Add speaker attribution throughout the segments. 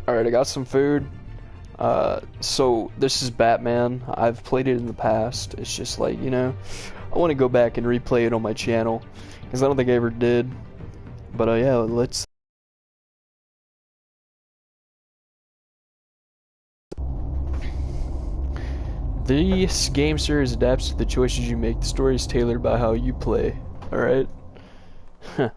Speaker 1: Alright, I got some food. So this is Batman. I've played it in the past. It's just like, you know, I want to go back and replay it on my channel because I don't think I ever did. But yeah, let's. This game series adapts to the choices you make. The story is tailored by how you play. Alright? Huh.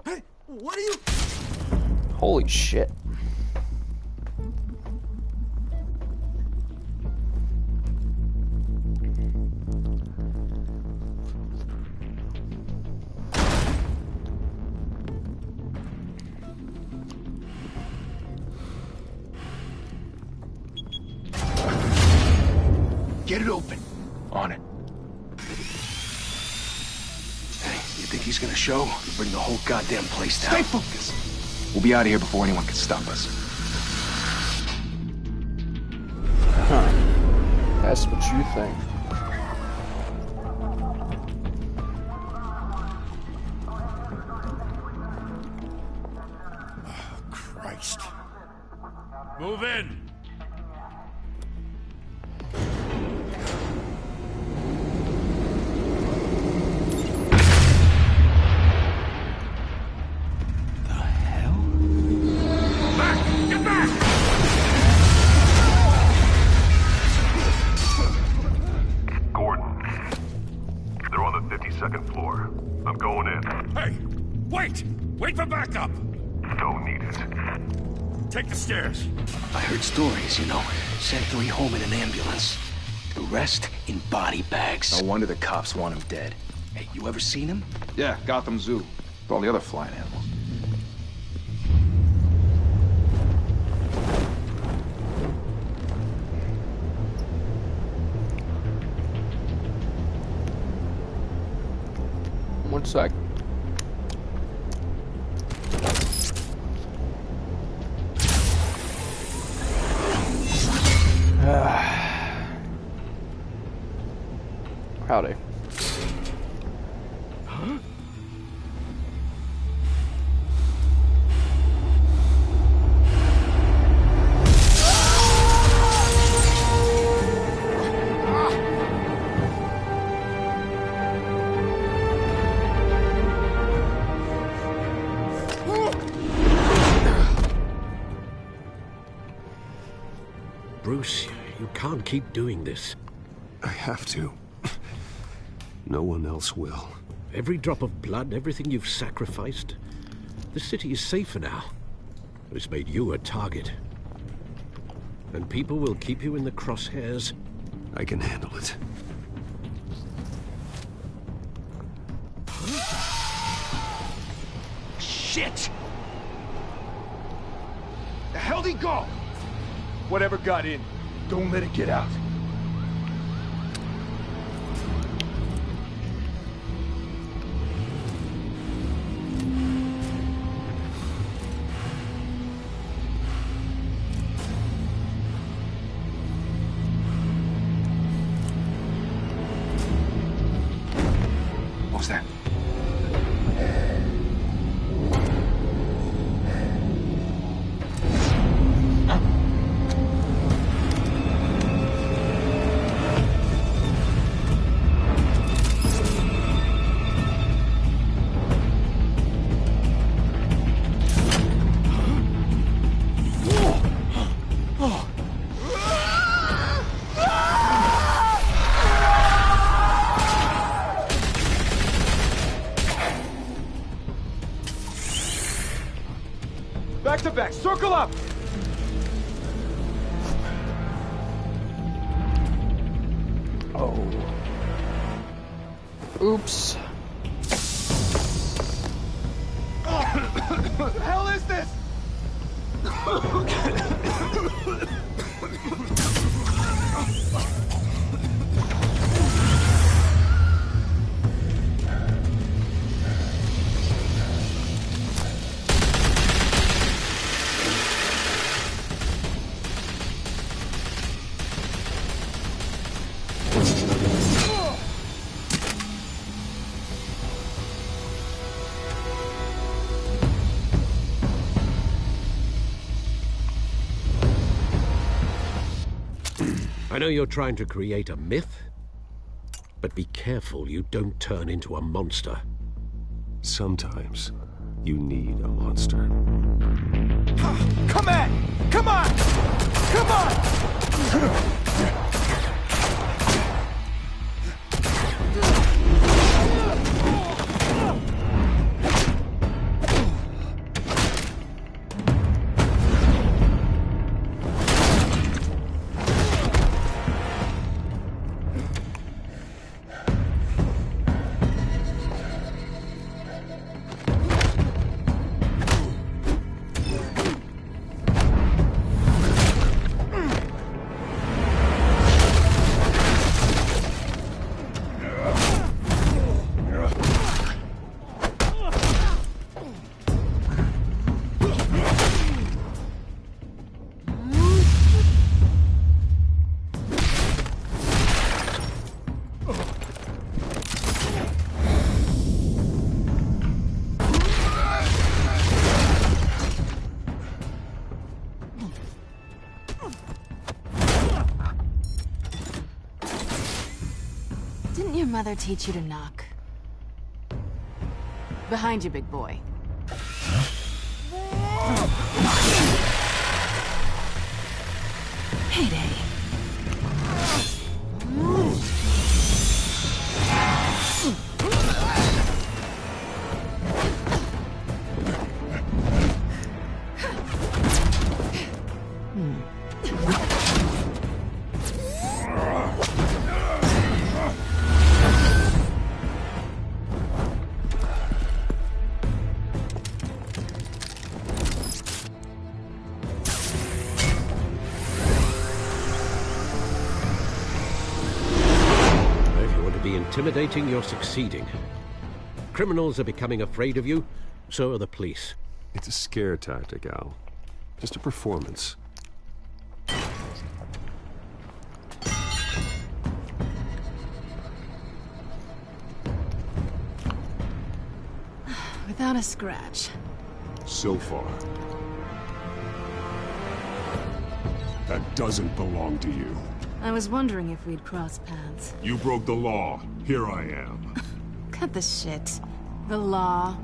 Speaker 2: Hey, what are you?
Speaker 1: Holy shit.
Speaker 2: Get it open. On it. Hey, you think he's gonna show? Bring the whole goddamn place down. Stay focused. We'll be out of here before anyone can stop us.
Speaker 1: Huh. That's what you think.
Speaker 2: Oh, Christ.
Speaker 3: Move in.
Speaker 4: Second floor. I'm going in.
Speaker 3: Hey! Wait! Wait for backup!
Speaker 4: Don't need it.
Speaker 3: Take the stairs.
Speaker 2: I heard stories, you know. Sent 3 home in an ambulance. The rest in body bags.
Speaker 5: No wonder the cops want him dead.
Speaker 2: Hey, you ever seen him?
Speaker 5: Yeah, Gotham Zoo. With all the other flying animals.
Speaker 1: One sec. Howdy.
Speaker 2: Huh?
Speaker 6: Bruce, you can't keep doing this.
Speaker 7: I have to. No one else will.
Speaker 6: Every drop of blood, everything you've sacrificed. The city is safer now. It's made you a target. And people will keep you in the crosshairs.
Speaker 7: I can handle it.
Speaker 2: Shit! The hell'd he go?
Speaker 5: Whatever got in, don't let it get out.
Speaker 2: What was that?
Speaker 5: Back to back, circle up!
Speaker 1: Oh. Oops.
Speaker 5: What the hell is this?
Speaker 6: I know you're trying to create a myth, but be careful you don't turn into a monster.
Speaker 7: Sometimes you need a monster.
Speaker 5: Come on! Come on! Come on!
Speaker 8: Didn't your mother teach you to knock? Behind you, big boy. Heyday.
Speaker 6: Intimidating, you're succeeding. Criminals are becoming afraid of you, so are the police.
Speaker 7: It's a scare tactic, Al. Just a performance.
Speaker 8: Without a scratch.
Speaker 3: So far. That doesn't belong to you.
Speaker 8: I was wondering if we'd cross paths.
Speaker 3: You broke the law. Here I am.
Speaker 8: Cut the shit. The law.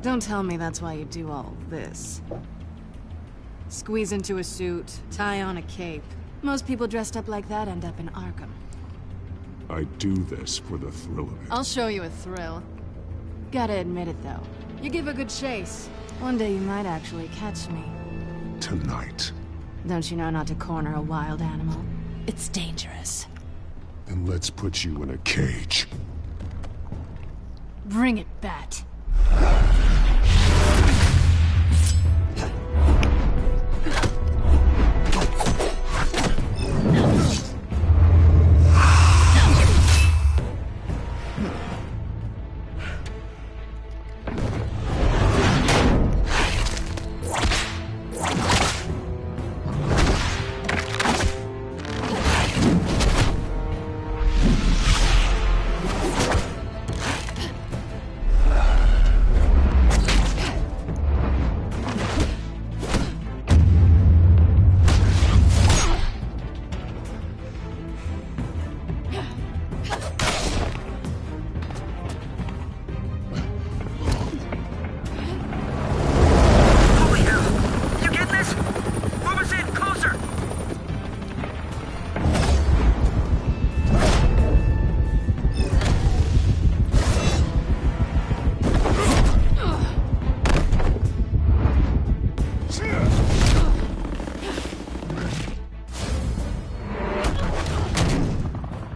Speaker 8: Don't tell me that's why you do all this. Squeeze into a suit, tie on a cape. Most people dressed up like that end up in Arkham.
Speaker 3: I do this for the thrill of it.
Speaker 8: I'll show you a thrill. Gotta admit it, though. You give a good chase. One day you might actually catch me.
Speaker 3: Tonight.
Speaker 8: Don't you know not to corner a wild animal? It's dangerous.
Speaker 3: Then let's put you in a cage.
Speaker 8: Bring it, Bat.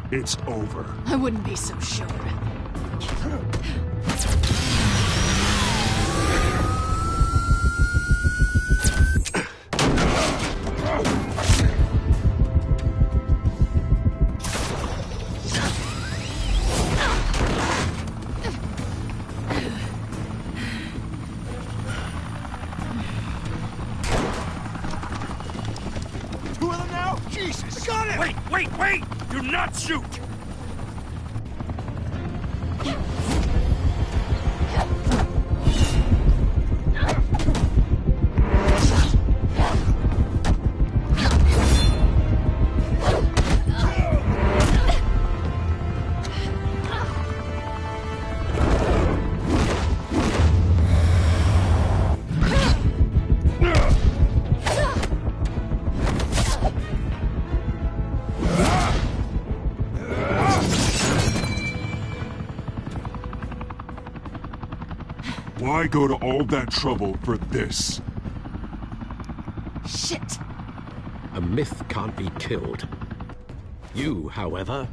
Speaker 3: It's over.
Speaker 8: I wouldn't be so sure.
Speaker 5: Two of them now? Jesus! I got him!
Speaker 3: Wait! Do not shoot! Why go to all that trouble for this?
Speaker 8: Shit!
Speaker 6: A myth can't be killed. You, however,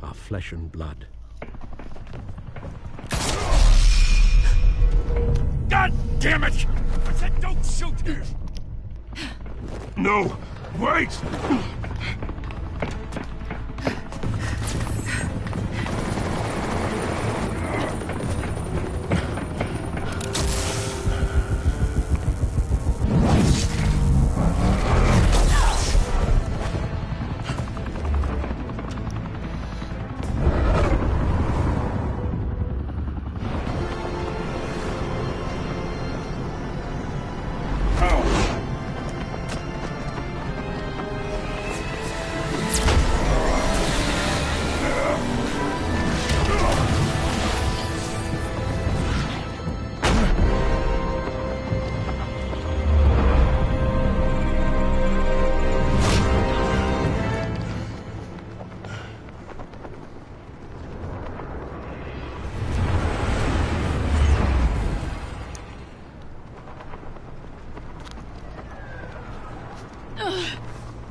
Speaker 6: are flesh and blood.
Speaker 5: God damn it! I said don't shoot!
Speaker 3: No! Wait!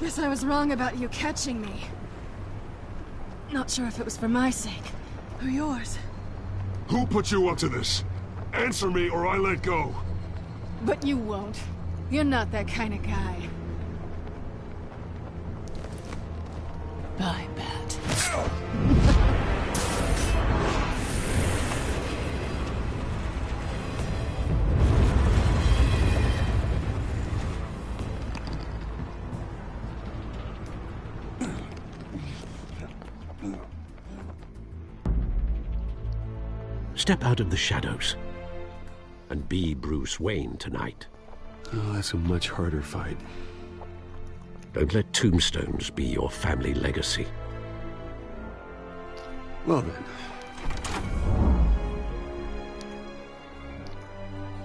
Speaker 8: Guess I was wrong about you catching me. Not sure if it was for my sake, or yours.
Speaker 3: Who put you up to this? Answer me or I let go.
Speaker 8: But you won't. You're not that kind of guy. Bye, Bat.
Speaker 6: Step out of the shadows and be Bruce Wayne tonight.
Speaker 7: Oh, that's a much harder fight.
Speaker 6: Don't let tombstones be your family legacy.
Speaker 7: Well then.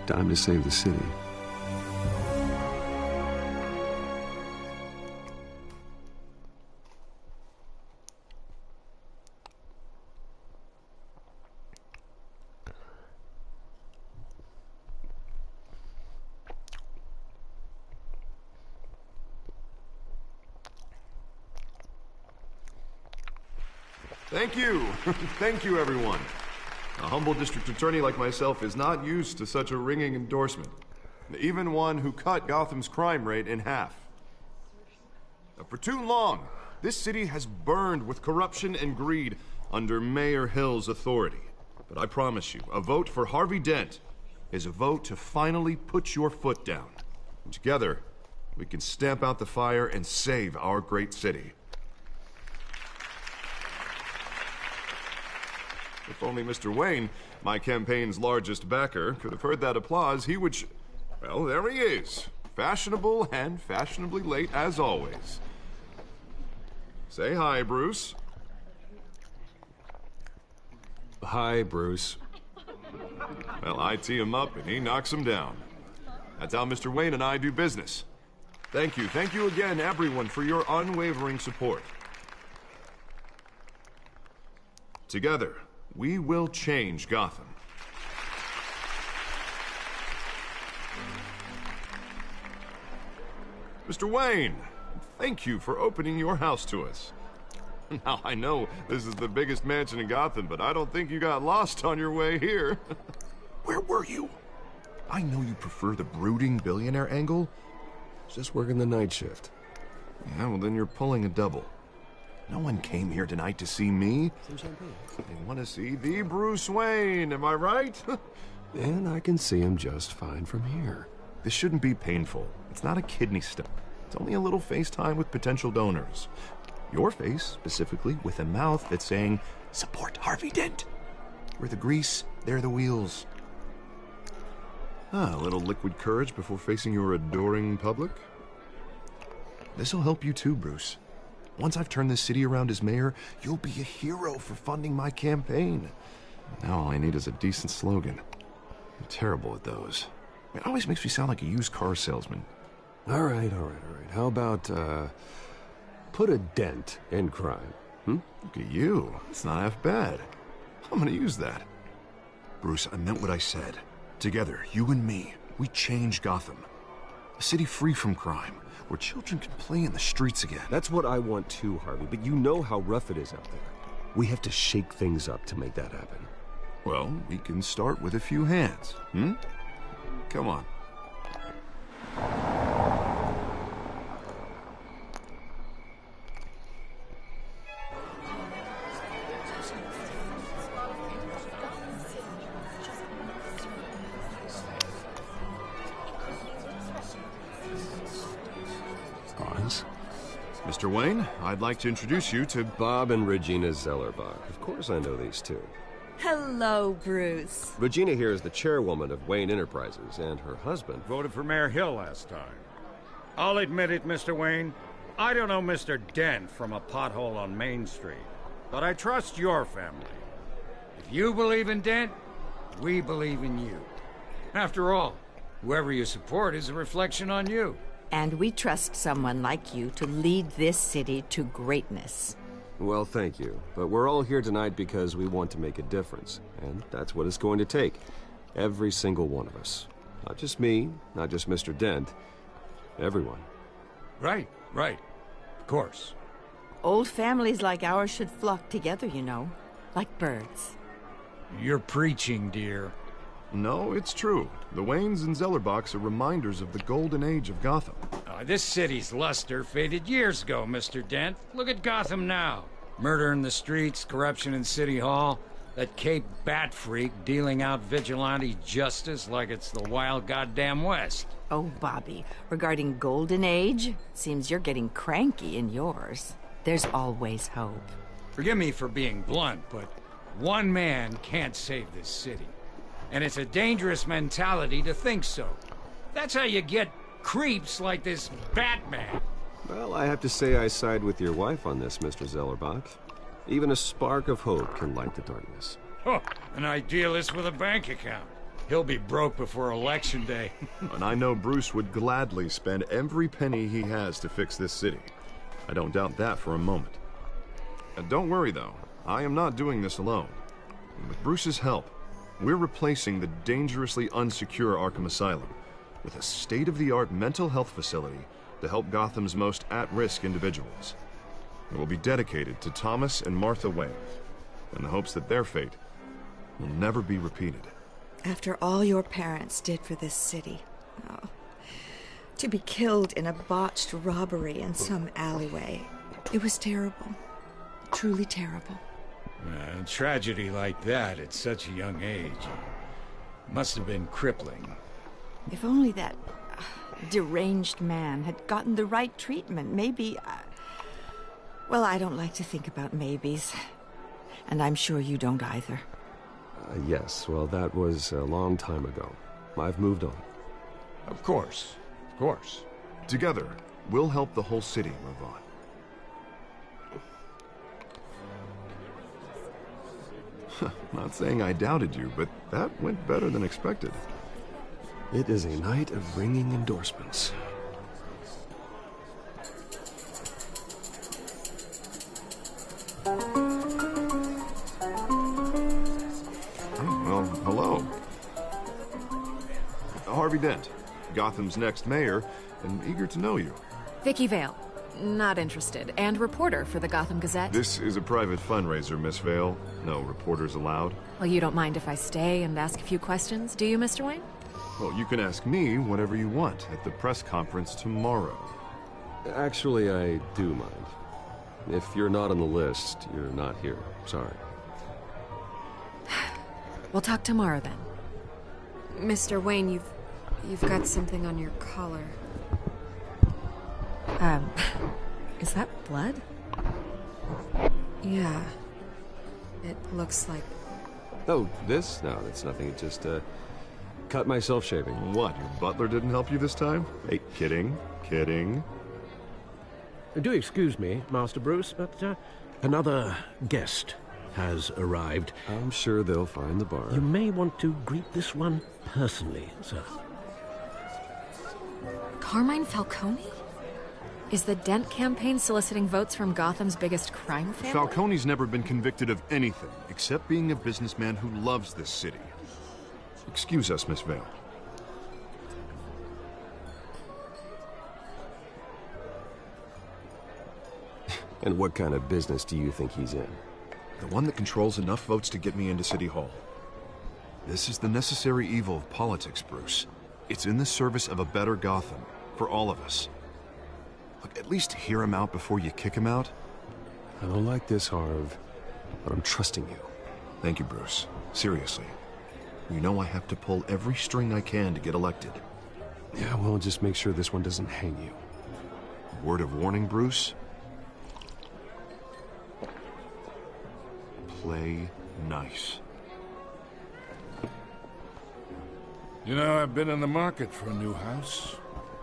Speaker 7: Time to save the city.
Speaker 9: Thank you. Thank you, everyone. A humble district attorney like myself is not used to such a ringing endorsement. Even one who cut Gotham's crime rate in half. For too long, this city has burned with corruption and greed under Mayor Hill's authority. But I promise you, a vote for Harvey Dent is a vote to finally put your foot down. And together, we can stamp out the fire and save our great city. If only Mr. Wayne, my campaign's largest backer, could have heard that applause, he would well, there he is. Fashionable and fashionably late as always. Say hi, Bruce.
Speaker 7: Hi, Bruce.
Speaker 9: Well, I tee him up and he knocks him down. That's how Mr. Wayne and I do business. Thank you again, everyone, for your unwavering support. Together, we will change Gotham. Mr. Wayne, thank you for opening your house to us. Now, I know this is the biggest mansion in Gotham, but I don't think you got lost on your way here.
Speaker 2: Where were you? I know you prefer the brooding billionaire angle.
Speaker 7: Just working the night shift.
Speaker 9: Yeah, well, then you're pulling a double.
Speaker 2: No one came here tonight to see me.
Speaker 7: Some champagne.
Speaker 9: They want to see the Bruce Wayne, am I right?
Speaker 7: And I can see him just fine from here.
Speaker 9: This shouldn't be painful. It's not a kidney stone. It's only a little FaceTime with potential donors. Your face, specifically, with a mouth that's saying,
Speaker 2: Support Harvey Dent. We're the grease, they're the wheels.
Speaker 9: a little liquid courage before facing your adoring public.
Speaker 2: This'll help you too, Bruce. Once I've turned this city around as mayor, you'll be a hero for funding my campaign.
Speaker 9: Now all I need is a decent slogan. I'm terrible at those.
Speaker 2: It always makes me sound like a used car salesman.
Speaker 7: All right. How about, put a dent in crime?
Speaker 9: Look at you. It's not half bad. I'm gonna use that.
Speaker 2: Bruce, I meant what I said. Together, you and me, we change Gotham. A city free from crime, where children can play in the streets again.
Speaker 7: That's what I want too, Harvey, but you know how rough it is out there. We have to shake things up to make that happen.
Speaker 2: Well, we can start with a few hands, Come on. Mr. Wayne, I'd like to introduce you to
Speaker 7: Bob and Regina Zellerbach. Of course I know these two.
Speaker 10: Hello, Bruce.
Speaker 7: Regina here is the chairwoman of Wayne Enterprises, and her husband...
Speaker 11: voted for Mayor Hill last time. I'll admit it, Mr. Wayne. I don't know Mr. Dent from a pothole on Main Street, but I trust your family. If you believe in Dent, we believe in you. After all, whoever you support is a reflection on you.
Speaker 10: And we trust someone like you to lead this city to greatness.
Speaker 7: Well, thank you. But we're all here tonight because we want to make a difference. And that's what it's going to take. Every single one of us. Not just me, not just Mr. Dent. Everyone.
Speaker 11: Right. Of course.
Speaker 10: Old families like ours should flock together, you know. Like birds.
Speaker 11: You're preaching, dear.
Speaker 2: No, it's true. The Waynes and Zellerbachs are reminders of the golden age of Gotham.
Speaker 11: This city's luster faded years ago, Mr. Dent. Look at Gotham now. Murder in the streets, corruption in City Hall, that Cape Bat freak dealing out vigilante justice like it's the wild goddamn West.
Speaker 10: Oh, Bobby, regarding Golden Age, seems you're getting cranky in yours. There's always hope.
Speaker 11: Forgive me for being blunt, but one man can't save this city. And it's a dangerous mentality to think so. That's how you get creeps like this Batman.
Speaker 7: Well, I have to say I side with your wife on this, Mr. Zellerbach. Even a spark of hope can light the darkness.
Speaker 11: Oh, an idealist with a bank account. He'll be broke before Election Day.
Speaker 2: And I know Bruce would gladly spend every penny he has to fix this city. I don't doubt that for a moment. And don't worry, though. I am not doing this alone. With Bruce's help, we're replacing the dangerously unsecure Arkham Asylum with a state-of-the-art mental health facility to help Gotham's most at-risk individuals. It will be dedicated to Thomas and Martha Wayne, in the hopes that their fate will never be repeated.
Speaker 12: After all your parents did for this city, to be killed in a botched robbery in some alleyway, it was terrible. Truly terrible.
Speaker 11: A tragedy like that at such a young age must have been crippling.
Speaker 10: If only that deranged man had gotten the right treatment, maybe... Well, I don't like to think about maybes. And I'm sure you don't either.
Speaker 7: Yes, well, that was a long time ago. I've moved on.
Speaker 11: Of course.
Speaker 2: Together, we'll help the whole city move on. Not saying I doubted you, but that went better than expected.
Speaker 7: It is a night of ringing endorsements.
Speaker 2: Well, hello. Harvey Dent, Gotham's next mayor, and eager to know you.
Speaker 13: Vicky Vale. Not interested. And reporter for the Gotham Gazette.
Speaker 2: This is a private fundraiser, Miss Vale. No reporters allowed.
Speaker 13: Well, you don't mind if I stay and ask a few questions, do you, Mr. Wayne?
Speaker 2: Well, you can ask me whatever you want at the press conference tomorrow.
Speaker 7: Actually, I do mind. If you're not on the list, you're not here. Sorry.
Speaker 13: We'll talk tomorrow, then.
Speaker 14: Mr. Wayne, you've got something on your collar.
Speaker 13: Is that blood?
Speaker 14: Yeah. It looks like...
Speaker 7: Oh, this? No, that's nothing. It just, cut myself shaving.
Speaker 2: What, your butler didn't help you this time? Hey, kidding.
Speaker 6: Do excuse me, Master Bruce, but, another guest has arrived.
Speaker 7: I'm sure they'll find the bar.
Speaker 6: You may want to greet this one personally, sir.
Speaker 13: Carmine Falcone? Is the Dent campaign soliciting votes from Gotham's biggest crime family?
Speaker 2: Falcone's never been convicted of anything except being a businessman who loves this city. Excuse us, Miss Vale.
Speaker 7: And what kind of business do you think he's in?
Speaker 2: The one that controls enough votes to get me into City Hall. This is the necessary evil of politics, Bruce. It's in the service of a better Gotham, for all of us. Look, at least hear him out before you kick him out.
Speaker 7: I don't like this, Harv, but I'm trusting you.
Speaker 2: Thank you, Bruce. Seriously. You know I have to pull every string I can to get elected.
Speaker 7: Yeah, well, just make sure this one doesn't hang you.
Speaker 2: Word of warning, Bruce? Play nice.
Speaker 15: You know, I've been in the market for a new house.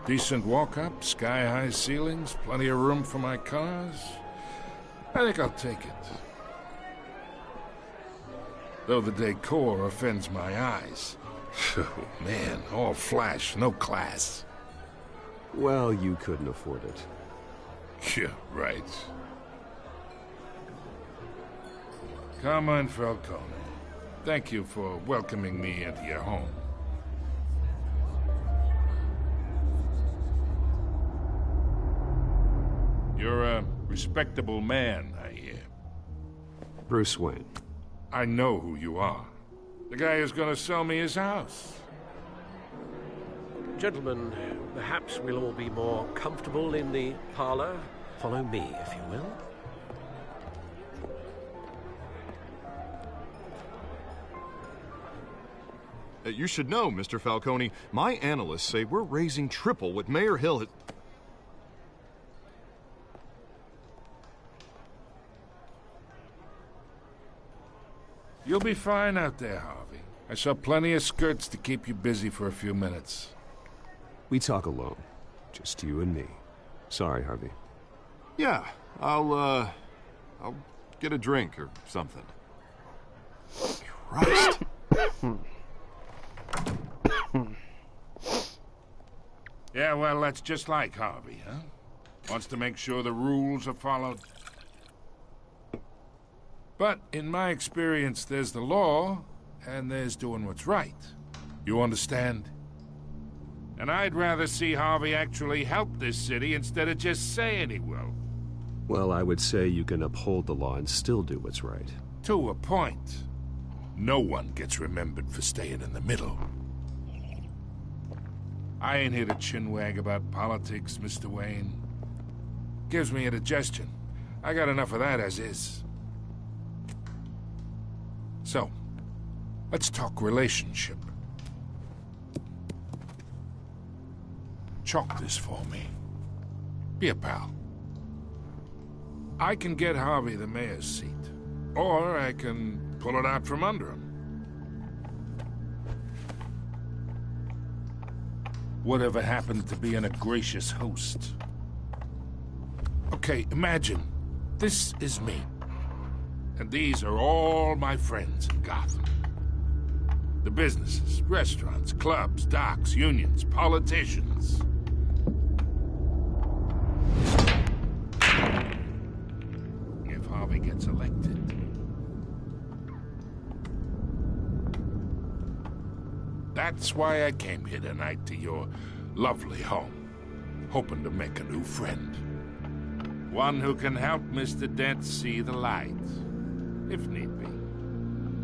Speaker 15: Decent walk-up, sky-high ceilings, plenty of room for my cars. I think I'll take it. Though the decor offends my eyes. Oh, man, all flash, no class.
Speaker 7: Well, you couldn't afford it.
Speaker 15: Yeah, right. Carmine Falcone, thank you for welcoming me into your home. You're a respectable man, I hear.
Speaker 7: Bruce Wayne.
Speaker 15: I know who you are. The guy who's gonna sell me his house.
Speaker 6: Gentlemen, perhaps we'll all be more comfortable in the parlor. Follow me, if you will.
Speaker 2: You should know, Mr. Falcone, my analysts say we're raising triple what Mayor Hill had...
Speaker 15: You'll be fine out there, Harvey. I saw plenty of skirts to keep you busy for a few minutes.
Speaker 7: We talk alone. Just you and me. Sorry, Harvey.
Speaker 2: Yeah, I'll get a drink or something. Christ.
Speaker 15: Yeah, well, that's just like Harvey, huh? Wants to make sure the rules are followed. But in my experience, there's the law, and there's doing what's right. You understand? And I'd rather see Harvey actually help this city instead of just saying he will.
Speaker 7: Well, I would say you can uphold the law and still do what's right.
Speaker 15: To a point. No one gets remembered for staying in the middle. I ain't here to chinwag about politics, Mr. Wayne. Gives me indigestion. I got enough of that as is. So, let's talk relationship. Chalk this for me. Be a pal. I can get Harvey the mayor's seat, or I can pull it out from under him. Whatever happened to being a gracious host? Okay, imagine, this is me. And these are all my friends in Gotham. The businesses, restaurants, clubs, docks, unions, politicians. If Harvey gets elected, that's why I came here tonight to your lovely home, hoping to make a new friend. One who can help Mr. Dent see the light, if need be.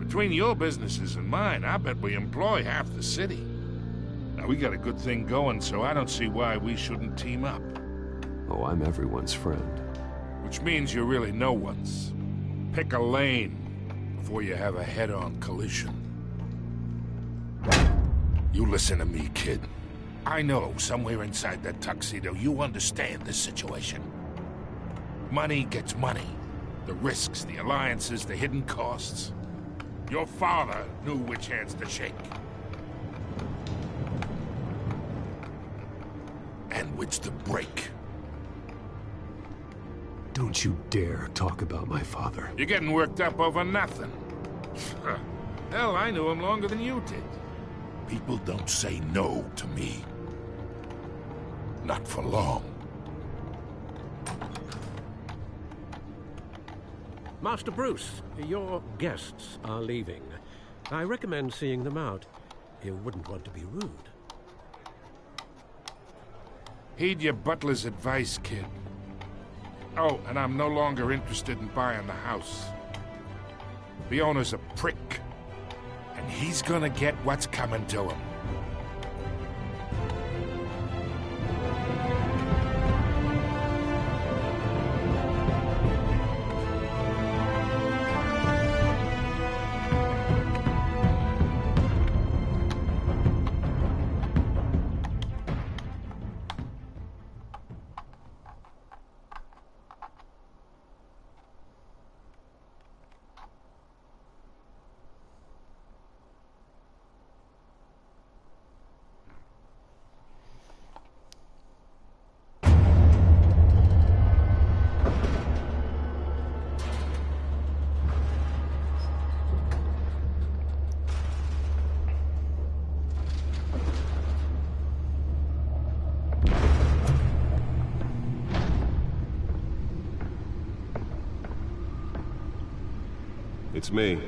Speaker 15: Between your businesses and mine, I bet we employ half the city. Now, we got a good thing going, so I don't see why we shouldn't team up.
Speaker 7: Oh, I'm everyone's friend.
Speaker 15: Which means you're really no one's. Pick a lane before you have a head-on collision. You listen to me, kid. I know somewhere inside that tuxedo you understand this situation. Money gets money. The risks, the alliances, the hidden costs. Your father knew which hands to shake. And which to break.
Speaker 7: Don't you dare talk about my father.
Speaker 15: You're getting worked up over nothing. Hell, I knew him longer than you did. People don't say no to me. Not for long.
Speaker 6: Master Bruce, your guests are leaving. I recommend seeing them out. You wouldn't want to be rude.
Speaker 15: Heed your butler's advice, kid. Oh, and I'm no longer interested in buying the house. The owner's a prick, and he's gonna get what's coming to him.
Speaker 7: It's me.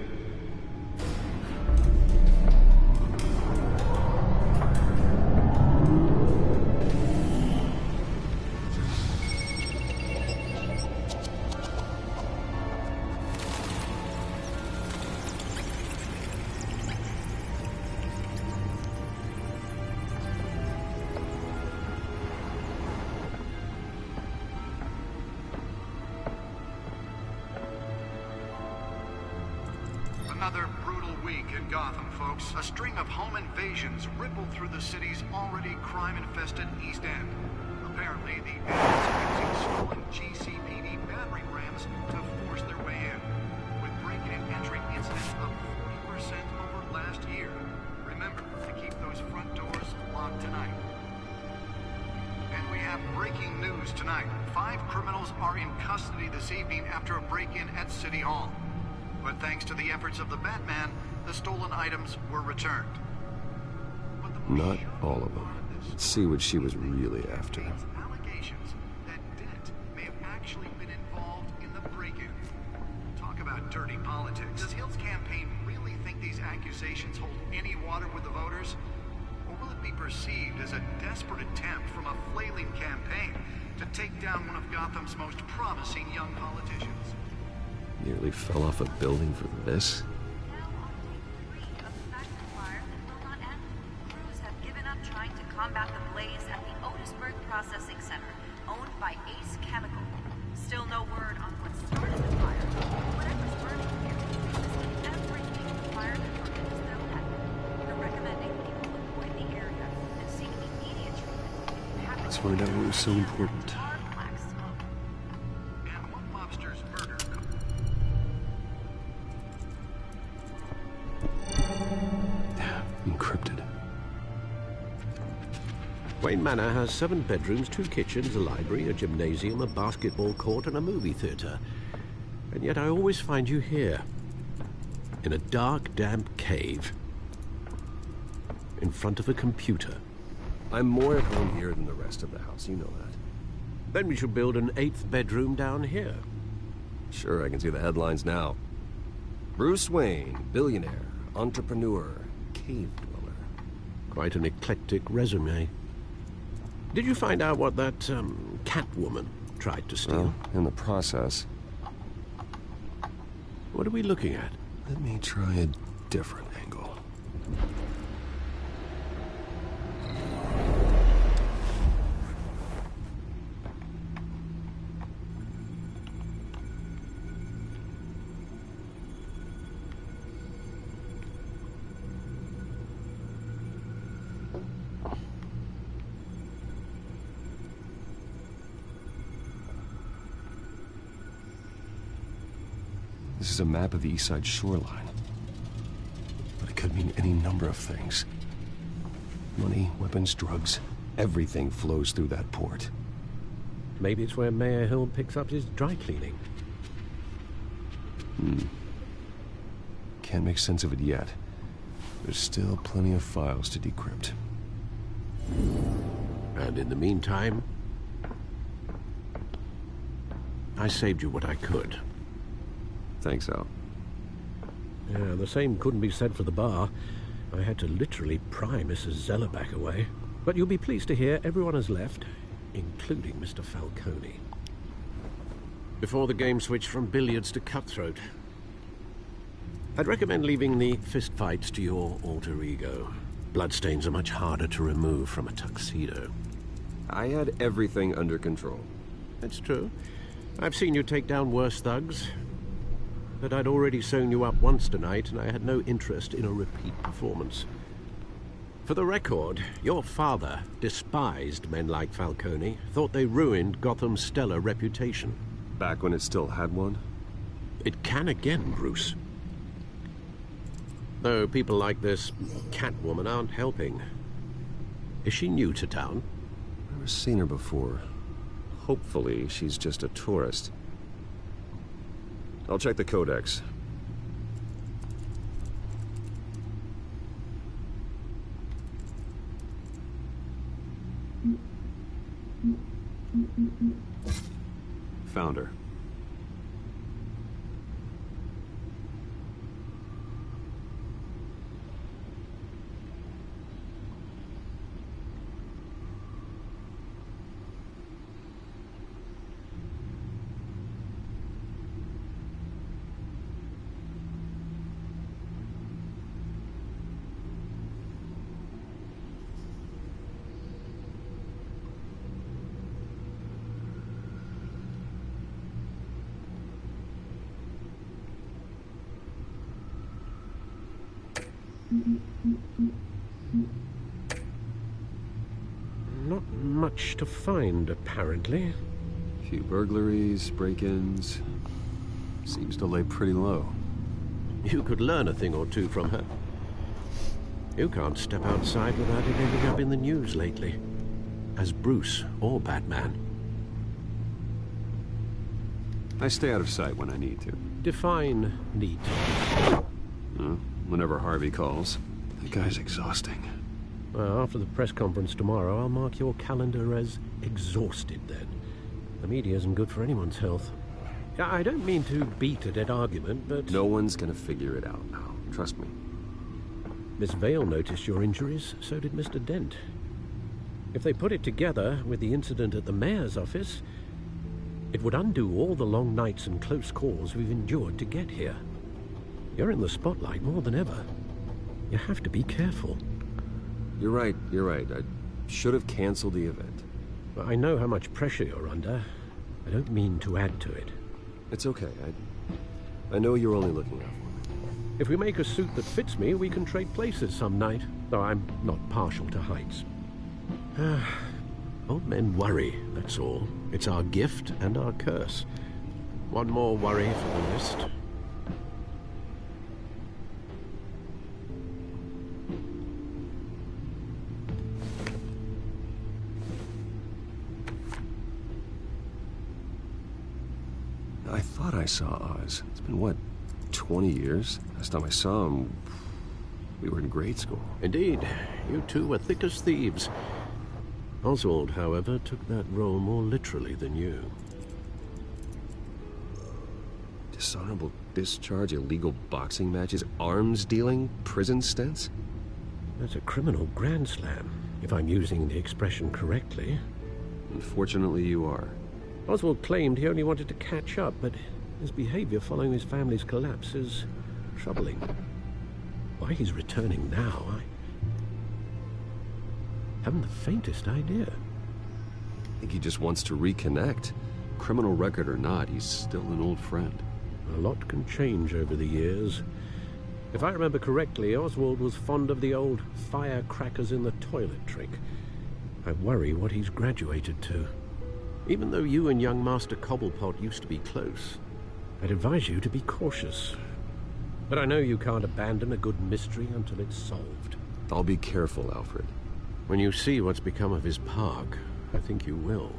Speaker 16: Another brutal week in Gotham, folks. A string of home invasions rippled through the city's already crime-infested East End. Apparently, the bandits are using stolen GCPD battering rams to force their way in, with break-in and entry incidents up 40% over last year. Remember to keep those front doors locked tonight. And we have breaking news tonight. 5 criminals are in custody this evening after a break-in at City Hall. But thanks to the efforts of the Batman, the stolen items were returned.
Speaker 7: Not all of them. Let's see what she was really after.
Speaker 16: Allegations that Dent may have actually been involved in the break-in. Talk about dirty politics. Does Hill's campaign really think these accusations hold any water with the voters? Or will it be perceived as a desperate attempt from a flailing campaign to take down one of Gotham's most promising young politicians?
Speaker 7: Nearly fell off a building for this.
Speaker 17: Crews have given up trying to combat the blaze at the Otisburg Processing Center, owned by Ace Chemical. Still no word on what started the fire. Whatever's burning here is everything the fire department has known at. They're recommending people avoid the area and seek immediate treatment.
Speaker 7: Let's find out what was so important. Encrypted.
Speaker 6: Wayne Manor has 7 bedrooms, 2 kitchens, a library, a gymnasium, a basketball court, and a movie theater. And yet I always find you here. In a dark, damp cave. In front of a computer.
Speaker 7: I'm more at home here than the rest of the house, you know that.
Speaker 6: Then we should build an 8th bedroom down here.
Speaker 7: Sure, I can see the headlines now. Bruce Wayne, billionaire, entrepreneur, cave dweller.
Speaker 6: Quite an eclectic resume. Did you find out what that, Catwoman tried to steal?
Speaker 7: Well, in the process.
Speaker 6: What are we looking at?
Speaker 7: Let me try a different angle. This is a map of the East Side shoreline. But it could mean any number of things. Money, weapons, drugs, everything flows through that port.
Speaker 6: Maybe it's where Mayor Hill picks up his dry cleaning.
Speaker 7: Can't make sense of it yet. There's still plenty of files to decrypt.
Speaker 6: And in the meantime, I saved you what I could.
Speaker 7: Thanks, Al.
Speaker 6: Yeah, the same couldn't be said for the bar. I had to literally pry Mrs. Zellerback away. But you'll be pleased to hear everyone has left, including Mr. Falcone. Before the game switched from billiards to cutthroat. I'd recommend leaving the fistfights to your alter ego. Bloodstains are much harder to remove from a tuxedo.
Speaker 7: I had everything under control.
Speaker 6: That's true. I've seen you take down worse thugs. But I'd already sewn you up once tonight, and I had no interest in a repeat performance. For the record, your father despised men like Falcone, thought they ruined Gotham's stellar reputation.
Speaker 7: Back when it still had one?
Speaker 6: It can again, Bruce. Though people like this Catwoman aren't helping. Is she new to town?
Speaker 7: I've never seen her before. Hopefully, she's just a tourist. I'll check the codex. Found her.
Speaker 6: Not much to find, apparently.
Speaker 7: Few burglaries, break-ins. Seems to lay pretty low.
Speaker 6: You could learn a thing or two from her. You can't step outside without it ending up in the news lately. As Bruce or Batman.
Speaker 7: I stay out of sight when I need to.
Speaker 6: Define neat.
Speaker 7: Whenever Harvey calls. That guy's exhausting.
Speaker 6: Well, after the press conference tomorrow, I'll mark your calendar as exhausted then. The media isn't good for anyone's health. I don't mean to beat a dead argument, but...
Speaker 7: No one's gonna figure it out now. Trust me.
Speaker 6: Miss Vale noticed your injuries, so did Mr. Dent. If they put it together with the incident at the mayor's office, it would undo all the long nights and close calls we've endured to get here. You're in the spotlight more than ever. You have to be careful.
Speaker 7: You're right. I should have canceled the event.
Speaker 6: I know how much pressure you're under. I don't mean to add to it.
Speaker 7: It's okay. I know you're only looking out for me.
Speaker 6: If we make a suit that fits me, we can trade places some night. Though I'm not partial to heights. Old men worry, that's all. It's our gift and our curse. One more worry for the list.
Speaker 7: I thought I saw Oz. It's been, what, 20 years? Last time I saw him, we were in grade school.
Speaker 6: Indeed. You two were thick as thieves. Oswald, however, took that role more literally than you.
Speaker 7: Dishonorable discharge, illegal boxing matches, arms dealing, prison stints?
Speaker 6: That's a criminal grand slam, if I'm using the expression correctly.
Speaker 7: Unfortunately, you are.
Speaker 6: Oswald claimed he only wanted to catch up, but his behavior following his family's collapse is troubling. Why he's returning now, I haven't the faintest idea.
Speaker 7: I think he just wants to reconnect. Criminal record or not, he's still an old friend.
Speaker 6: A lot can change over the years. If I remember correctly, Oswald was fond of the old firecrackers in the toilet trick. I worry what he's graduated to. Even though you and young Master Cobblepot used to be close, I'd advise you to be cautious. But I know you can't abandon a good mystery until it's solved.
Speaker 7: I'll be careful, Alfred.
Speaker 6: When you see what's become of his park, I think you will.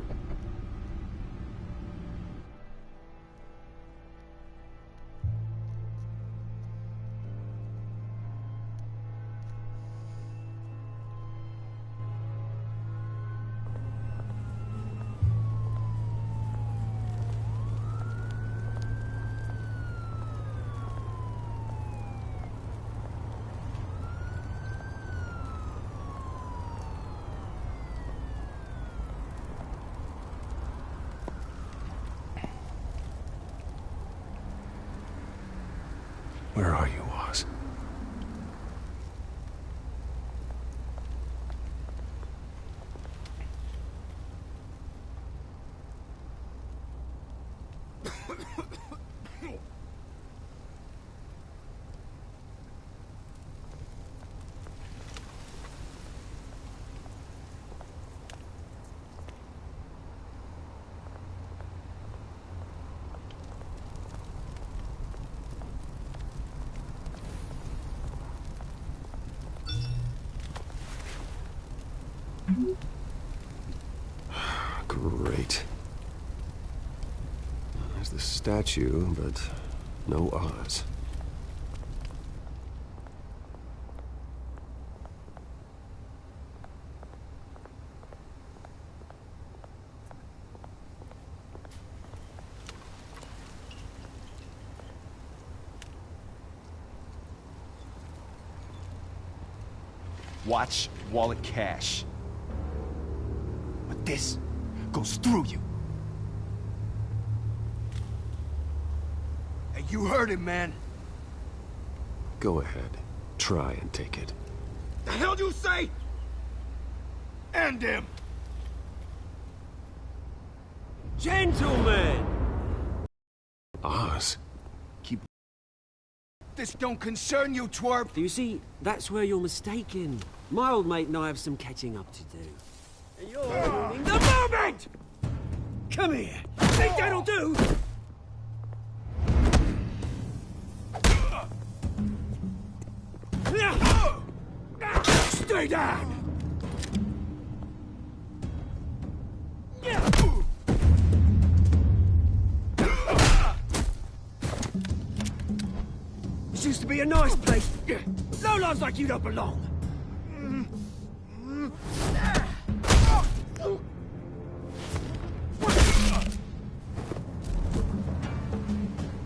Speaker 7: Where are you, Oz? Great. There's the statue, but no Oz.
Speaker 5: Watch wallet cash. But this goes through you. Hey, you heard him, man.
Speaker 7: Go ahead. Try and take it.
Speaker 5: The hell do you say? End him!
Speaker 18: Gentlemen!
Speaker 7: Oz?
Speaker 5: This don't concern you, twerp!
Speaker 18: You see, that's where you're mistaken. My old mate and I have some catching up to do. And you're ruining the moment! Come here! Think that'll do?
Speaker 5: Stay down!
Speaker 18: This used to be a nice place. Lowlifes like you don't belong.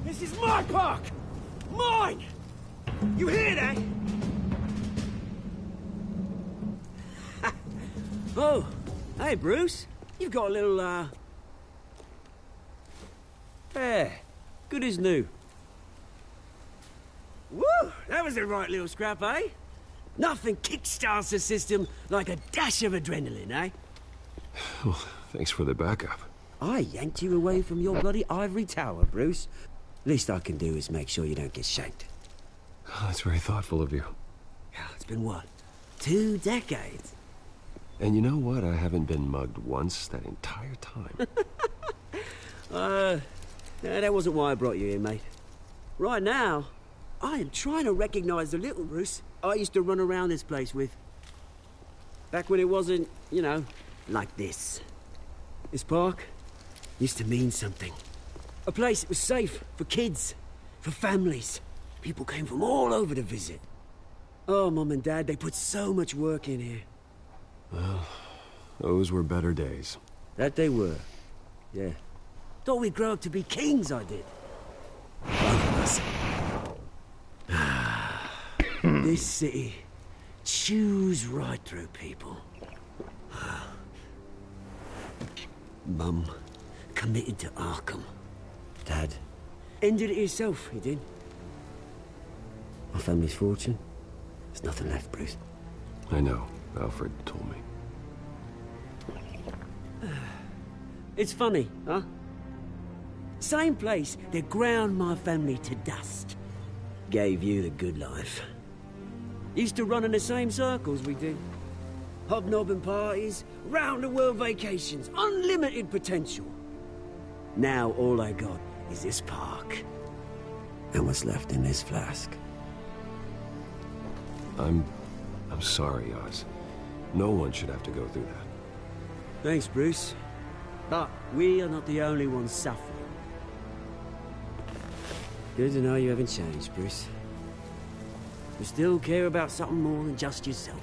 Speaker 18: This is my park! Mine! You hear that? Oh, hey, Bruce. You've got a little, hair. Good as new. Woo! That was a right little scrap, eh? Nothing kickstarts the system like a dash of adrenaline, eh?
Speaker 7: Well, thanks for the backup.
Speaker 18: I yanked you away from your bloody ivory tower, Bruce. Least I can do is make sure you don't get shanked.
Speaker 7: Oh, that's very thoughtful of you.
Speaker 18: Yeah, it's been what? 2 decades?
Speaker 7: And you know what? I haven't been mugged once that entire time.
Speaker 18: That wasn't why I brought you here, mate. Right now, I am trying to recognize the little Bruce I used to run around this place with. Back when it wasn't, you know, like this. This park used to mean something. A place that was safe for kids, for families. People came from all over to visit. Oh, Mum and Dad, they put so much work in here.
Speaker 7: Well, those were better days.
Speaker 18: That they were. Yeah. Thought we'd grow up to be kings, I did. Both of us. This city chews right through people. Mum committed to Arkham. Dad ended it himself, he did. My family's fortune, there's nothing left, Bruce.
Speaker 7: I know. Alfred told me.
Speaker 18: It's funny, huh? Same place that ground my family to dust. Gave you the good life. Used to run in the same circles we did. Hobnobbing parties, round-the-world vacations, unlimited potential. Now all I got is this park. And what's left in this flask.
Speaker 7: I'm sorry, Oz. No one should have to go through that.
Speaker 18: Thanks, Bruce. But we are not the only ones suffering. Good to know you haven't changed, Bruce. You still care about something more than just yourself.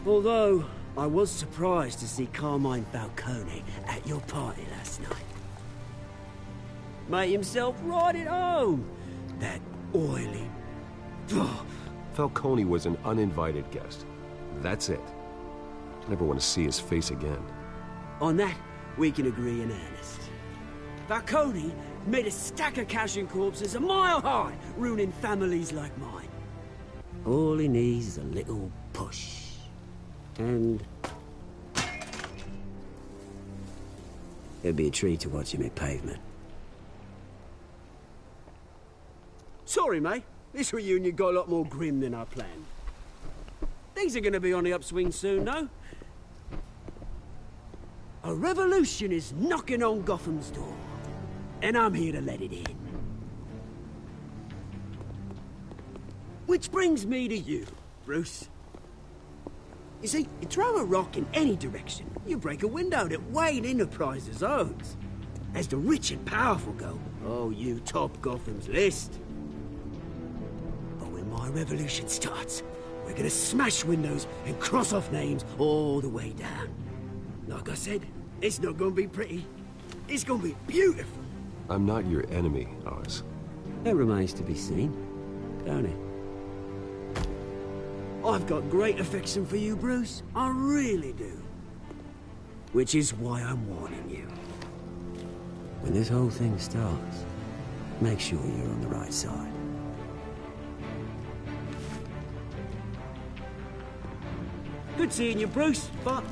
Speaker 18: Although, I was surprised to see Carmine Falcone at your party last night. Made himself right at home. That oily...
Speaker 7: Falcone was an uninvited guest. That's it. I never want to see his face again.
Speaker 18: On that, we can agree in earnest. Falcone made a stack of cash and corpses a mile high, ruining families like mine. All he needs is a little push. And... it'd be a treat to watch him hit pavement. Sorry, mate. This reunion got a lot more grim than I planned. Things are gonna be on the upswing soon, though. A revolution is knocking on Gotham's door, and I'm here to let it in. Which brings me to you, Bruce. You see, you throw a rock in any direction, you break a window that Wayne Enterprises owns. As the rich and powerful go, oh, you top Gotham's list. But when my revolution starts, we're gonna smash windows and cross off names all the way down. Like I said, it's not gonna be pretty. It's gonna be beautiful.
Speaker 7: I'm not your enemy, Oz.
Speaker 18: That remains to be seen, don't it? I've got great affection for you, Bruce. I really do. Which is why I'm warning you. When this whole thing starts, make sure you're on the right side. Good seeing you, Bruce, but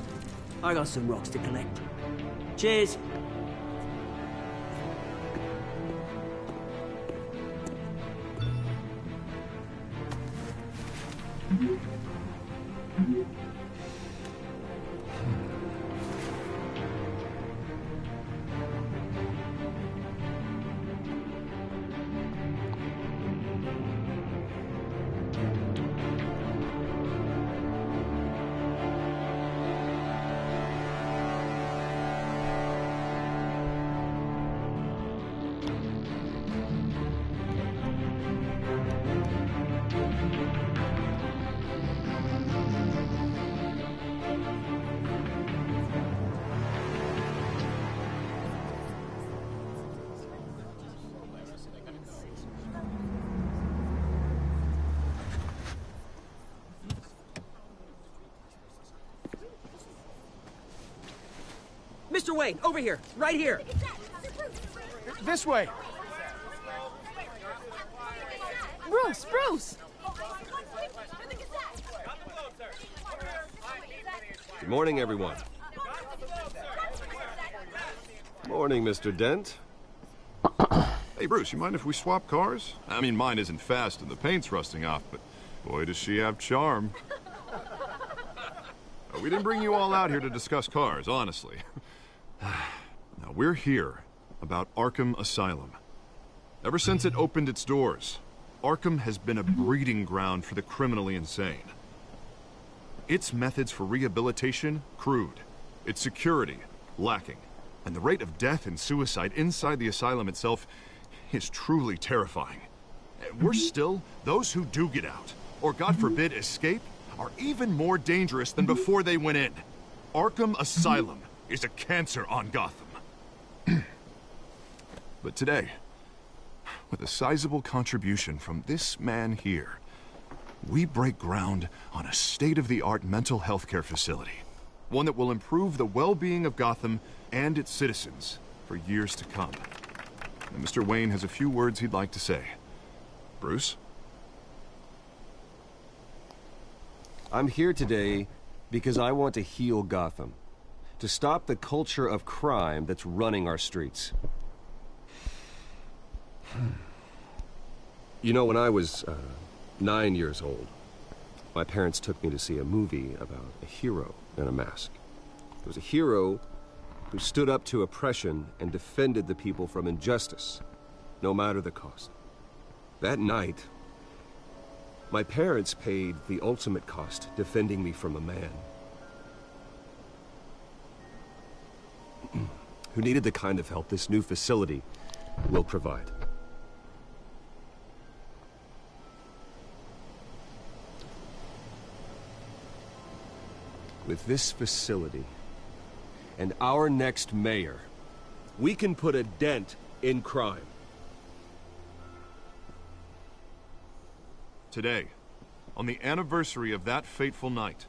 Speaker 18: I got some rocks to collect. Cheers. Mr. Wayne, over here, right here.
Speaker 5: This way.
Speaker 8: Bruce, Bruce!
Speaker 7: Good morning, everyone. Morning, Mr. Dent.
Speaker 2: Hey, Bruce, you mind if we swap cars? I mean, mine isn't fast and the paint's rusting off, but boy, does she have charm. We didn't bring you all out here to discuss cars, honestly. Now, we're here about Arkham Asylum. Ever since it opened its doors, Arkham has been a breeding ground for the criminally insane. Its methods for rehabilitation, crude. Its security, lacking. And the rate of death and suicide inside the asylum itself is truly terrifying. Worse still, those who do get out, or God forbid escape, are even more dangerous than before they went in. Arkham Asylum is a cancer on Gotham. But today, with a sizable contribution from this man here, we break ground on a state-of-the-art mental health care facility. One that will improve the well-being of Gotham and its citizens for years to come. And Mr. Wayne has a few words he'd like to say. Bruce?
Speaker 7: I'm here today because I want to heal Gotham. To stop the culture of crime that's running our streets. You know, when I was 9 years old, my parents took me to see a movie about a hero in a mask. It was a hero who stood up to oppression and defended the people from injustice, no matter the cost. That night, my parents paid the ultimate cost defending me from a man who needed the kind of help this new facility will provide. With this facility and our next mayor, we can put a dent in crime.
Speaker 2: Today, on the anniversary of that fateful night,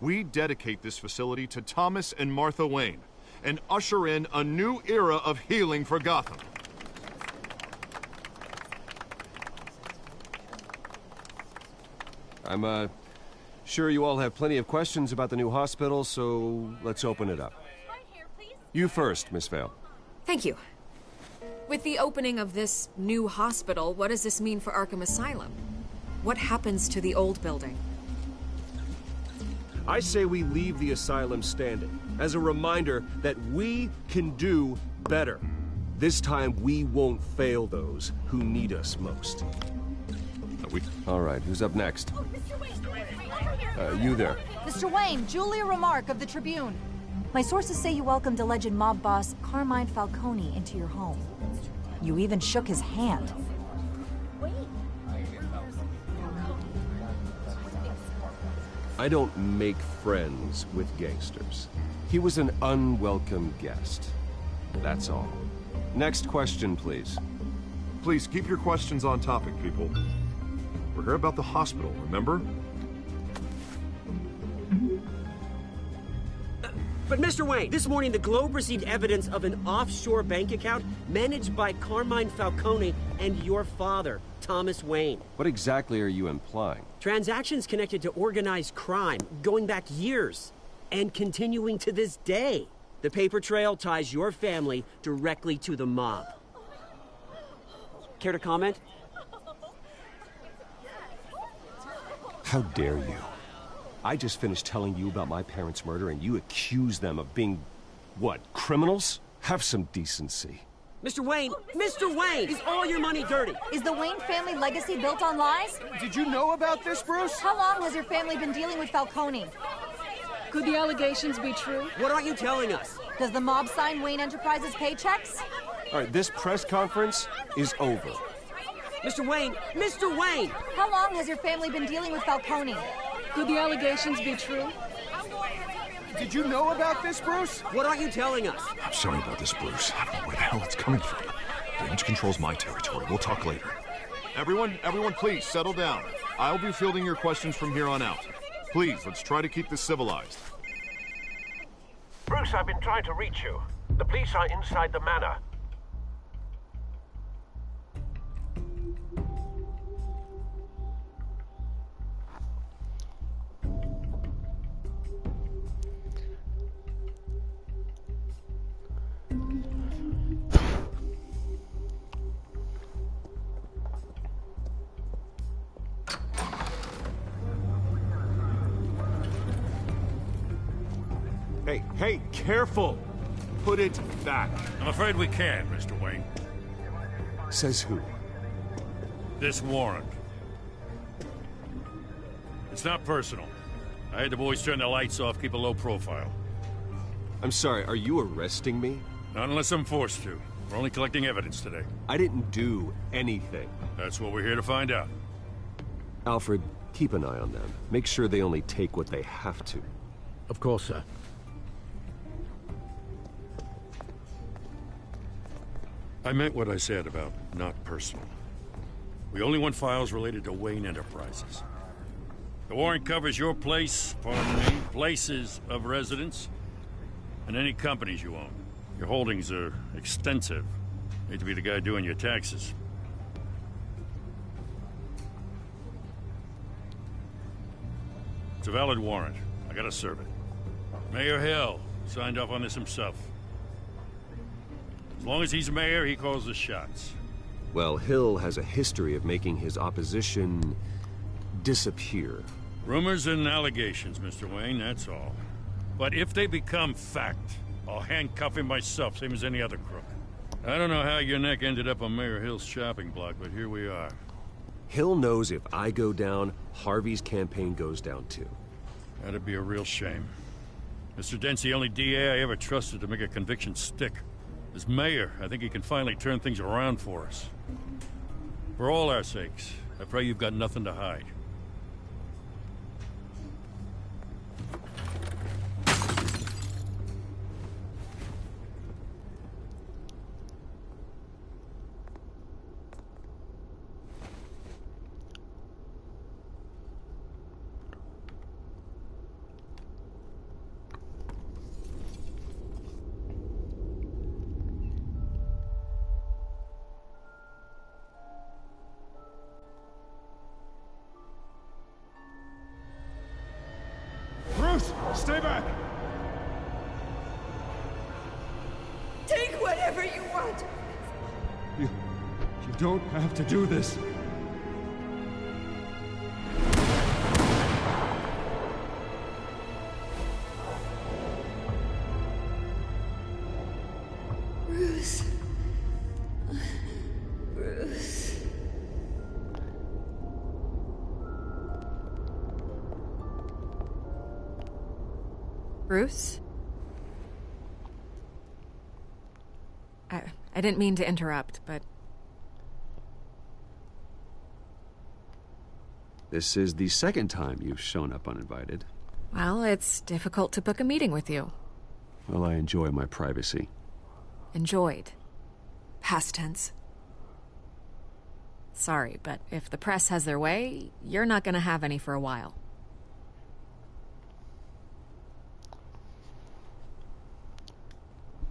Speaker 2: we dedicate this facility to Thomas and Martha Wayne and usher in a new era of healing for Gotham.
Speaker 7: I'm, sure you all have plenty of questions about the new hospital, so let's open it up. You first, Miss Vale.
Speaker 13: Thank you. With the opening of this new hospital, what does this mean for Arkham Asylum? What happens to the old building?
Speaker 7: I say we leave the asylum standing, as a reminder that we can do better. This time we won't fail those who need us most. All right, who's up next? You there.
Speaker 19: Mr. Wayne, Julia Remark of the Tribune. My sources say you welcomed alleged mob boss Carmine Falcone into your home. You even shook his hand.
Speaker 7: I don't make friends with gangsters. He was an unwelcome guest. That's all. Next question, please.
Speaker 2: Please keep your questions on topic, people. We're here about the hospital, remember?
Speaker 18: But Mr. Wayne, this morning the Globe received evidence of an offshore bank account managed by Carmine Falcone and your father, Thomas Wayne.
Speaker 7: What exactly are you implying?
Speaker 18: Transactions connected to organized crime, going back years, and continuing to this day. The paper trail ties your family directly to the mob. Care to comment?
Speaker 7: How dare you? I just finished telling you about my parents' murder and you accuse them of being, what, criminals? Have some decency.
Speaker 18: Mr. Wayne, is all your money dirty?
Speaker 19: Is the Wayne family legacy built on lies?
Speaker 5: Did you know about this, Bruce?
Speaker 19: How long has your family been dealing with Falcone?
Speaker 8: Could the allegations be true?
Speaker 18: What aren't you telling us?
Speaker 19: Does the mob sign Wayne Enterprises paychecks?
Speaker 7: All right, this press conference is over.
Speaker 18: Mr. Wayne!
Speaker 19: How long has your family been dealing with Falcone?
Speaker 8: Could the allegations be true?
Speaker 5: Did you know about this, Bruce?
Speaker 18: What aren't you telling us?
Speaker 2: I'm sorry about this, Bruce. I don't know where the hell it's coming from. Damage control's my territory. We'll talk later. Everyone, please, settle down. I'll be fielding your questions from here on out. Please, let's try to keep this civilized.
Speaker 6: Bruce, I've been trying to reach you. The police are inside the manor.
Speaker 7: Hey, careful! Put it back.
Speaker 11: I'm afraid we can't, Mr. Wayne.
Speaker 7: Says who?
Speaker 11: This warrant. It's not personal. I had the boys turn the lights off, keep a low profile.
Speaker 7: I'm sorry, are you arresting me?
Speaker 11: Not unless I'm forced to. We're only collecting evidence today.
Speaker 7: I didn't do anything.
Speaker 11: That's what we're here to find out.
Speaker 7: Alfred, keep an eye on them. Make sure they only take what they have to.
Speaker 6: Of course, sir.
Speaker 11: I meant what I said about not personal. We only want files related to Wayne Enterprises. The warrant covers your place, pardon me, places of residence, and any companies you own. Your holdings are extensive. Hate to be the guy doing your taxes. It's a valid warrant. I gotta serve it. Mayor Hill signed off on this himself. As long as he's mayor, he calls the shots.
Speaker 7: Well, Hill has a history of making his opposition disappear.
Speaker 11: Rumors and allegations, Mr. Wayne, that's all. But if they become fact, I'll handcuff him myself, same as any other crook. I don't know how your neck ended up on Mayor Hill's shopping block, but here we are.
Speaker 7: Hill knows if I go down, Harvey's campaign goes down too.
Speaker 11: That'd be a real shame. Mr. Dent's the only DA I ever trusted to make a conviction stick. As mayor, I think he can finally turn things around for us. For all our sakes, I pray you've got nothing to hide.
Speaker 3: You don't have to do this.
Speaker 12: Bruce. Bruce.
Speaker 13: Bruce? I didn't mean to interrupt, but...
Speaker 7: This is the second time you've shown up uninvited.
Speaker 13: Well, it's difficult to book a meeting with you.
Speaker 7: Well, I enjoy my privacy.
Speaker 13: Enjoyed. Past tense. Sorry, but if the press has their way, you're not gonna have any for a while.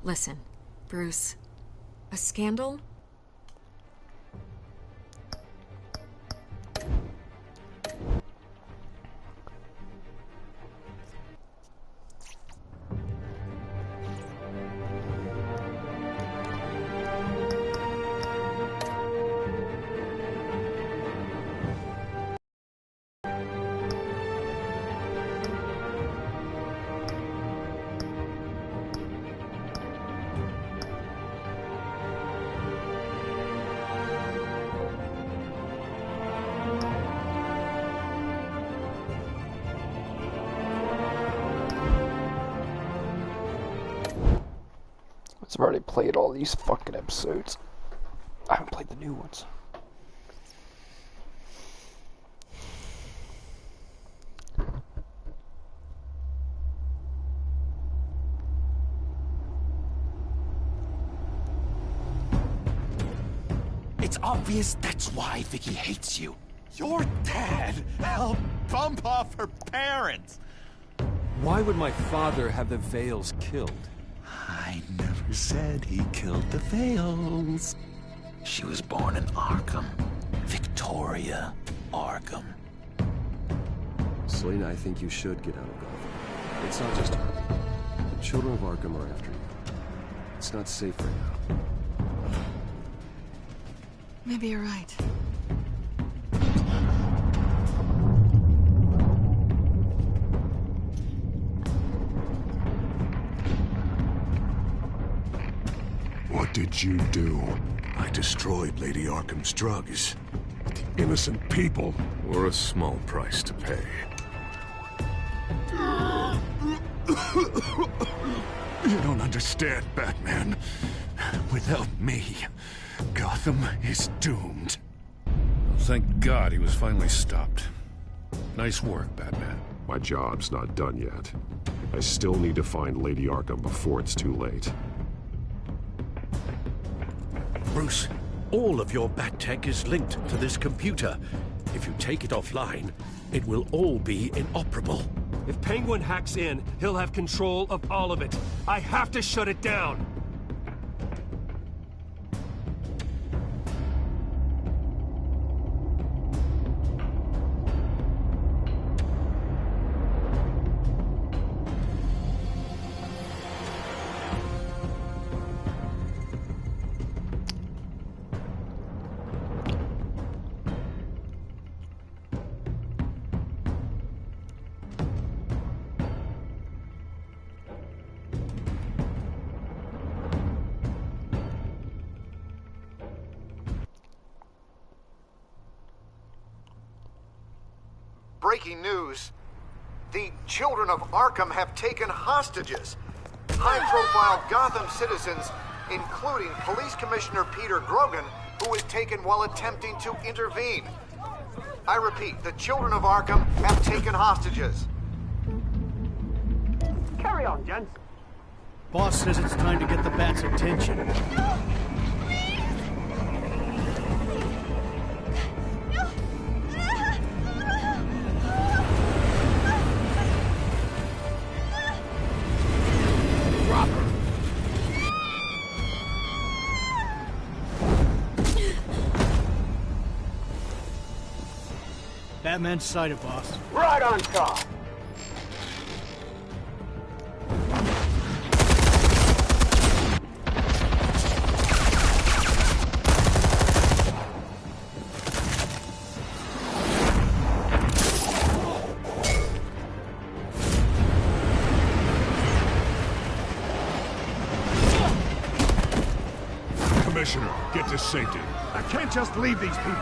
Speaker 13: Listen, Bruce. A scandal?
Speaker 1: I've already played all these fucking episodes. I haven't played the new ones.
Speaker 5: It's obvious that's why Vicky hates you. Your dad helped bump off her parents.
Speaker 20: Why would my father have the Vales killed?
Speaker 5: I never said he killed the Vales. She was born in Arkham. Victoria Arkham.
Speaker 7: Selina, I think you should get out of Gotham. It's not just her. The children of Arkham are after you. It's not safe right now.
Speaker 8: Maybe you're right.
Speaker 3: What did you do? I destroyed Lady Arkham's drugs. The innocent people were a small price to pay. You don't understand, Batman. Without me, Gotham is doomed.
Speaker 2: Thank God he was finally stopped. Nice work, Batman.
Speaker 3: My job's not done yet. I still need to find Lady Arkham before it's too late.
Speaker 6: Bruce, all of your Bat-Tech is linked to this computer. If you take it offline, it will all be inoperable.
Speaker 20: If Penguin hacks in, he'll have control of all of it. I have to shut it down.
Speaker 16: Breaking news. The children of Arkham have taken hostages. High-profile Gotham citizens, including Police Commissioner Peter Grogan, who was taken while attempting to intervene. I repeat, the children of Arkham have taken hostages.
Speaker 18: Carry on, gents.
Speaker 21: Boss says it's time to get the Bat's attention. Batman's sighted, boss.
Speaker 18: Right on top.
Speaker 3: Commissioner, get to safety.
Speaker 21: I can't just leave these people.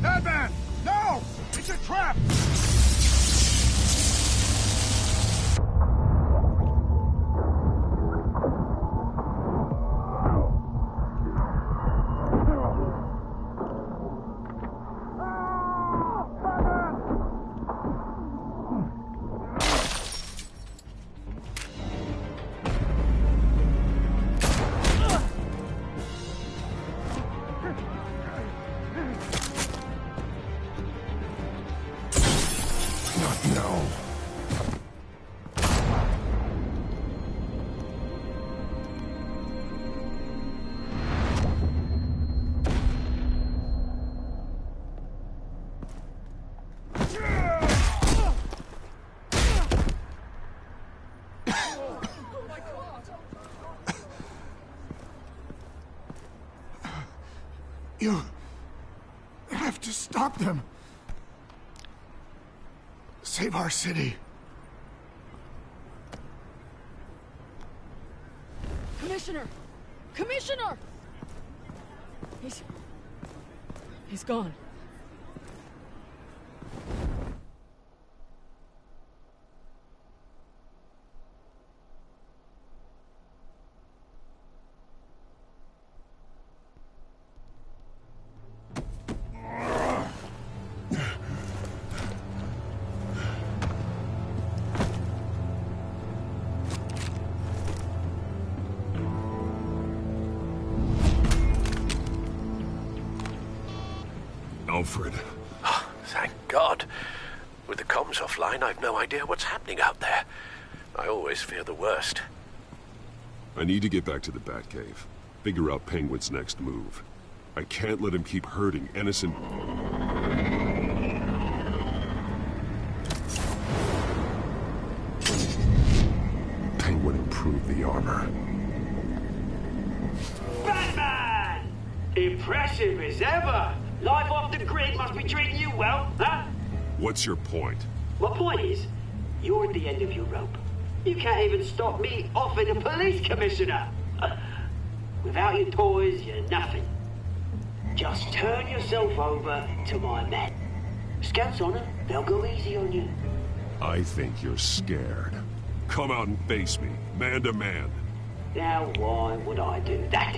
Speaker 11: Batman! No! It's a trap!
Speaker 21: You have to stop them. Save our city.
Speaker 4: Commissioner! Commissioner! He's gone.
Speaker 3: Alfred.
Speaker 6: Oh, thank God. With the comms offline, I've no idea what's happening out there. I always fear the worst.
Speaker 3: I need to get back to the Batcave. Figure out Penguin's next move. I can't let him keep hurting innocent... Penguin improved the armor.
Speaker 18: Batman! Impressive as ever! Life off the grid must be treating you well, huh?
Speaker 3: What's your point?
Speaker 18: My point is, you're at the end of your rope. You can't even stop me offing a police commissioner. Without your toys, you're nothing. Just turn yourself over to my men. Scouts on it, they'll go easy on you.
Speaker 3: I think you're scared. Come out and face me, man to man.
Speaker 18: Now why would I do that?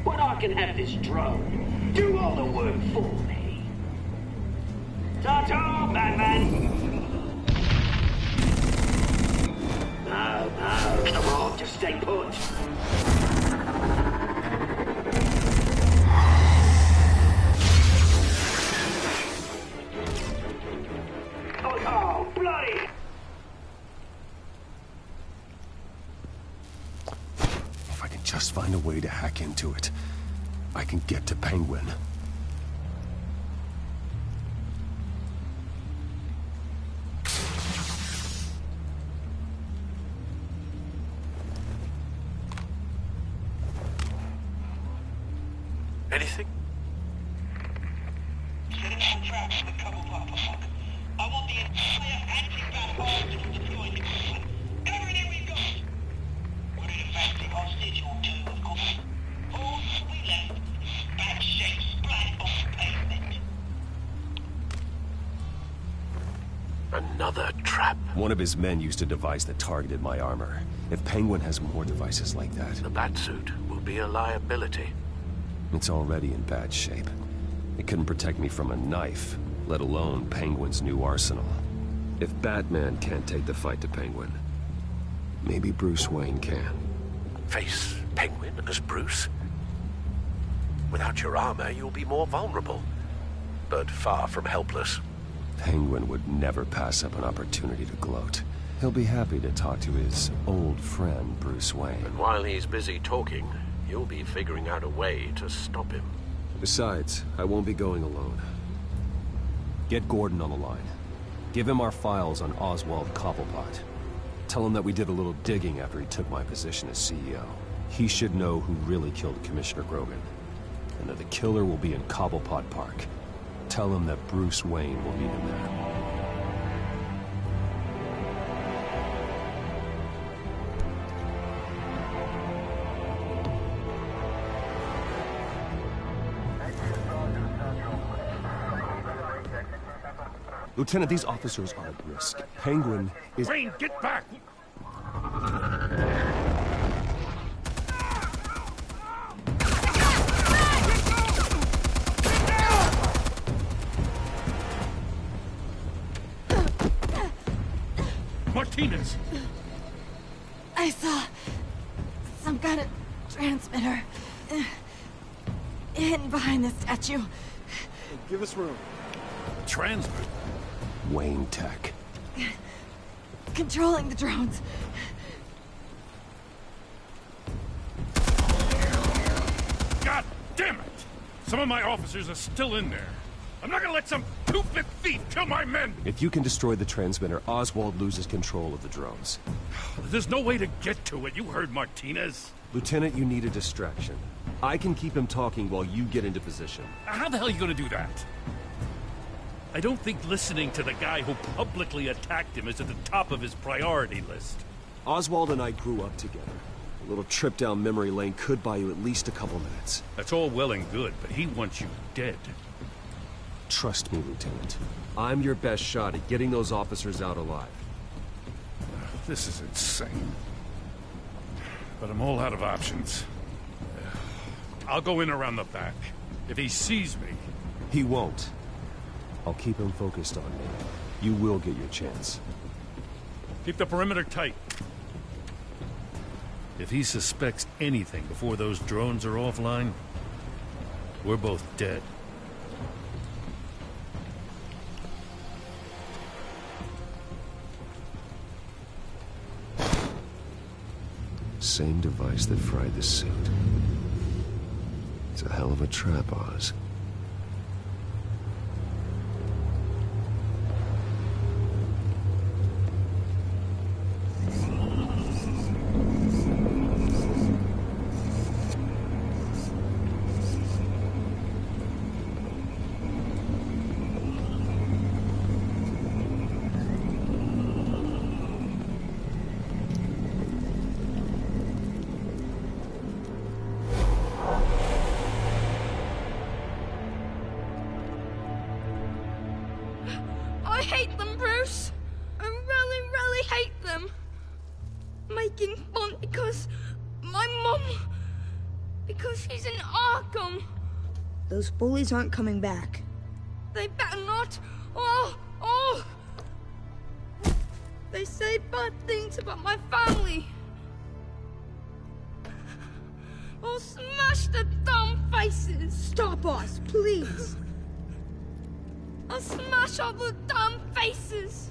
Speaker 18: When I can have this drone do all the work for me. Ta-ta, Batman! No, come on, just stay put. Oh, bloody!
Speaker 3: If I can just find a way to hack into it, I can get to Penguin.
Speaker 6: Anything?
Speaker 22: I want the entire anti-bat arsenal deployed to Penguin. Everything we've got! We're in a fancy hostage or two, of course. All we left is bad shape splat on the pavement.
Speaker 6: Another trap.
Speaker 7: One of his men used a device that targeted my armor. If Penguin has more devices like that...
Speaker 6: The Batsuit will be a liability.
Speaker 7: It's already in bad shape. It couldn't protect me from a knife, let alone Penguin's new arsenal. If Batman can't take the fight to Penguin, maybe Bruce Wayne can.
Speaker 6: Face Penguin as Bruce? Without your armor, you'll be more vulnerable, but far from helpless.
Speaker 7: Penguin would never pass up an opportunity to gloat. He'll be happy to talk to his old friend, Bruce Wayne.
Speaker 6: And while he's busy talking, you'll be figuring out a way to stop him.
Speaker 7: Besides, I won't be going alone. Get Gordon on the line. Give him our files on Oswald Cobblepot. Tell him that we did a little digging after he took my position as CEO. He should know who really killed Commissioner Grogan, and that the killer will be in Cobblepot Park.
Speaker 3: Tell him that Bruce Wayne will meet him there. Lieutenant, these officers are at risk. Penguin is...
Speaker 15: Wayne, get back! Martinez!
Speaker 12: I saw some kind of transmitter hidden behind the statue.
Speaker 15: Give us room. Transmitter?
Speaker 3: Wayne Tech.
Speaker 12: Controlling the drones.
Speaker 15: God damn it! Some of my officers are still in there. I'm not gonna let some two-bit thief kill my men!
Speaker 3: If you can destroy the transmitter, Oswald loses control of the drones.
Speaker 15: There's no way to get to it. You heard Martinez.
Speaker 3: Lieutenant, you need a distraction. I can keep him talking while you get into position.
Speaker 15: How the hell are you gonna do that? I don't think listening to the guy who publicly attacked him is at the top of his priority list.
Speaker 3: Oswald and I grew up together. A little trip down memory lane could buy you at least a couple minutes.
Speaker 15: That's all well and good, but he wants you dead.
Speaker 3: Trust me, Lieutenant. I'm your best shot at getting those officers out alive.
Speaker 15: This is insane. But I'm all out of options. I'll go in around the back. If he sees me...
Speaker 3: He won't. I'll keep him focused on me. You will get your chance.
Speaker 15: Keep the perimeter tight. If he suspects anything before those drones are offline, we're both dead.
Speaker 3: Same device that fried the suit. It's a hell of a trap, Oz.
Speaker 9: I hate them, Bruce. I really, really hate them. Making fun because my mum... because she's in Arkham.
Speaker 12: Those bullies aren't coming back.
Speaker 9: They better not. Oh! They say bad things about my family. I'll smash the dumb faces.
Speaker 12: Stop us, please.
Speaker 9: I'll smash all the dumb faces.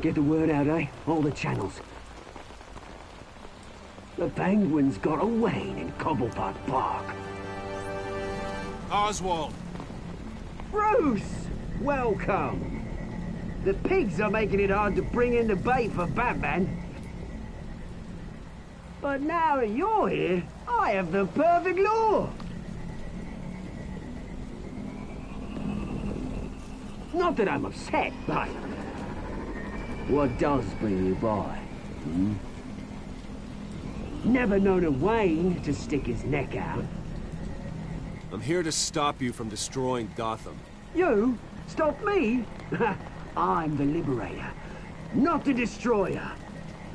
Speaker 18: Get the word out, eh? All the channels. The Penguin's got a Wayne in Cobblepot Park.
Speaker 10: Oswald!
Speaker 18: Bruce! Welcome! The pigs are making it hard to bring in the bait for Batman. But now that you're here, I have the perfect lure! Not that I'm upset, but... what does bring you by? Never known a Wayne to stick his neck out.
Speaker 3: I'm here to stop you from destroying Gotham.
Speaker 18: You? Stop me? I'm the Liberator, not the Destroyer.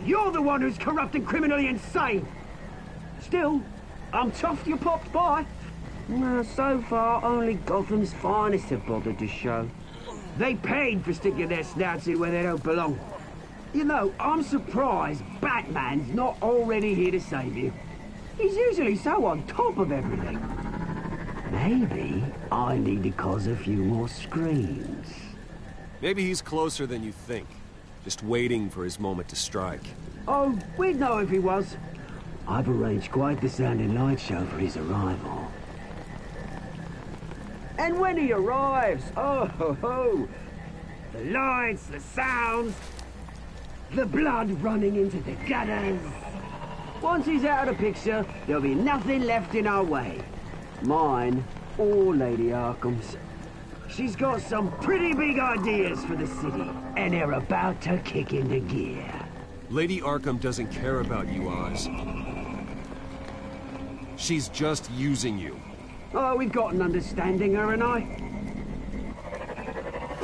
Speaker 18: You're the one who's corrupt and criminally insane. Still, I'm tough you popped by. So far, only Gotham's finest have bothered to show. They paid for sticking their snouts in where they don't belong. You know, I'm surprised Batman's not already here to save you. He's usually so on top of everything. Maybe I need to cause a few more screams.
Speaker 3: Maybe he's closer than you think. Just waiting for his moment to strike.
Speaker 18: Oh, we'd know if he was. I've arranged quite the sounding light show for his arrival. And when he arrives, oh ho ho! The lights, the sounds, the blood running into the gutters. Once he's out of the picture, there'll be nothing left in our way. Mine or Lady Arkham's. She's got some pretty big ideas for the city, and they're about to kick into gear.
Speaker 7: Lady Arkham doesn't care about you, Oz. She's just using you.
Speaker 18: Oh, we've got an understanding, her and I.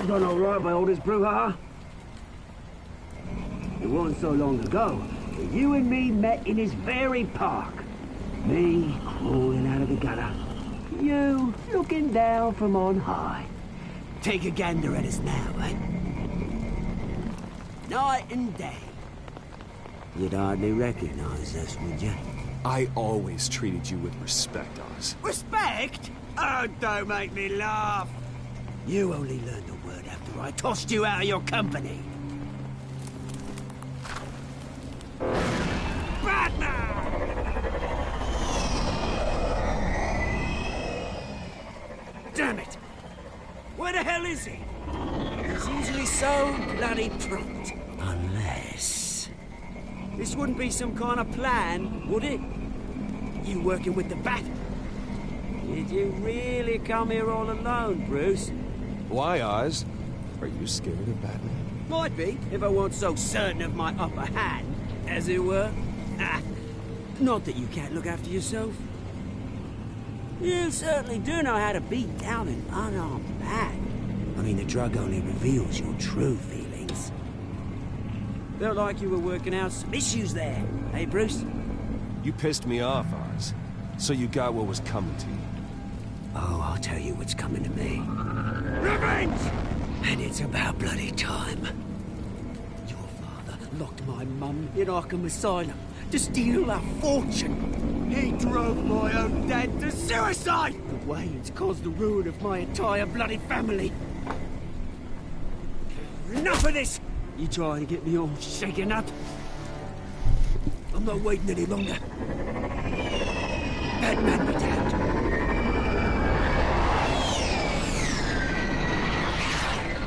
Speaker 18: Done all right by Aldous brouhaha. It wasn't so long ago that you and me met in this very park. Me crawling out of the gutter. You looking down from on high. Take a gander at us now, eh? Night and day. You'd hardly recognize us, would you?
Speaker 7: I always treated you with respect, Oz.
Speaker 18: Respect? Oh, don't make me laugh. You only learned the word after I tossed you out of your company. Damn it! Where the hell is he? He's usually so bloody prompt. Unless... This wouldn't be some kind of plan, would it? You working with the Bat? Did you really come here all alone, Bruce?
Speaker 7: Why, Oz? Are you scared of Batman?
Speaker 18: Might be, if I weren't so certain of my upper hand, as it were. Not that you can't look after yourself. You certainly do know how to beat down an unarmed man. I mean, the drug only reveals your true feelings. Felt like you were working out some issues there, hey, Bruce?
Speaker 7: You pissed me off, Oz. So you got what was coming to you.
Speaker 18: Oh, I'll tell you what's coming to me. Revenge! And it's about bloody time. Your father locked my mum in Arkham Asylum to steal our fortune. He drove my own dad to suicide! The way it's caused the ruin of my entire bloody family. Enough of this! You trying to get me all shaken up? I'm not waiting any longer. Batman be damned.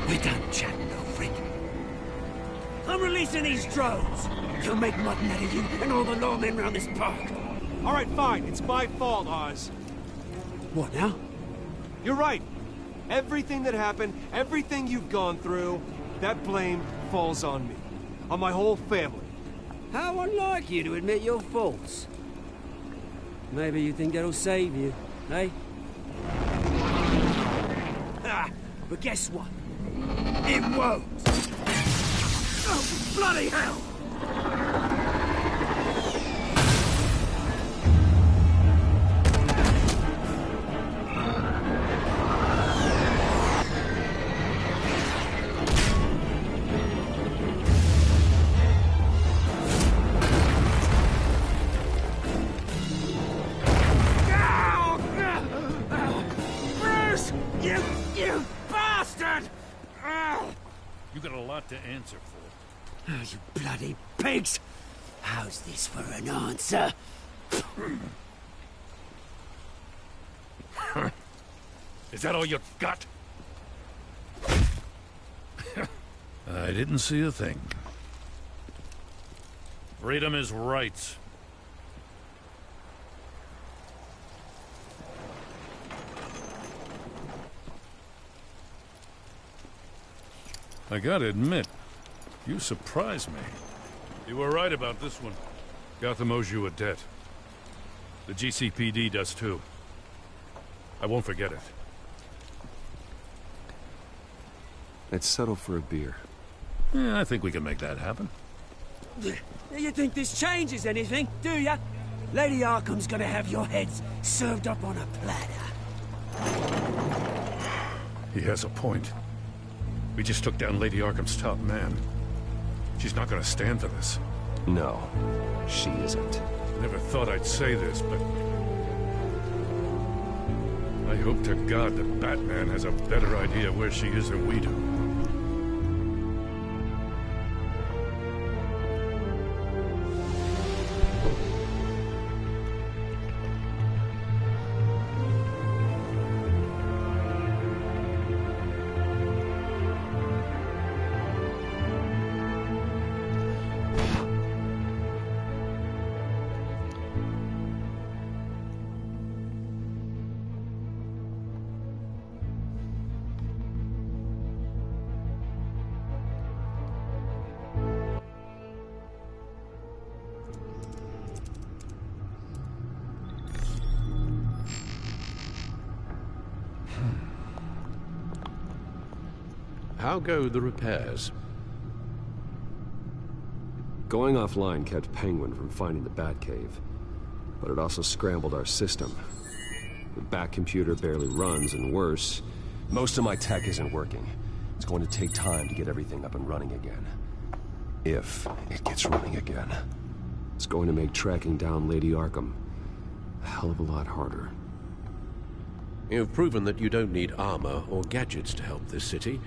Speaker 18: We're done chatting, old friend. I'm releasing these drones. You'll make mutton out of you and all the lawmen around this park.
Speaker 20: All right, fine. It's my fault, Oz.
Speaker 18: What now?
Speaker 7: You're right. Everything that happened, everything you've gone through, that blame falls on me. On my whole family.
Speaker 18: How unlike you to admit your faults. Maybe you think that'll save you, eh? Ah, but guess what? It won't! Oh, bloody hell!
Speaker 11: To answer for.
Speaker 18: Oh, you bloody pigs! How's this for an answer?
Speaker 11: Is that all you got? I didn't see a thing. Freedom is rights. I gotta admit, you surprised me. You were right about this one. Gotham owes you a debt. The GCPD does too. I won't forget it.
Speaker 7: Let's settle for a beer.
Speaker 11: Yeah, I think we can make that happen.
Speaker 18: You think this changes anything, do ya? Lady Arkham's gonna have your heads served up on a platter.
Speaker 11: He has a point. We just took down Lady Arkham's top man. She's not gonna stand for this.
Speaker 7: No, she isn't.
Speaker 11: Never thought I'd say this, but... I hope to God that Batman has a better idea where she is than we do.
Speaker 6: How go the repairs?
Speaker 7: Going offline kept Penguin from finding the Batcave, but it also scrambled our system. The Bat computer barely runs, and worse, most of my tech isn't working. It's going to take time to get everything up and running again. If it gets running again. It's going to make tracking down Lady Arkham a hell of a lot harder.
Speaker 6: You've proven that you don't need armor or gadgets to help this city.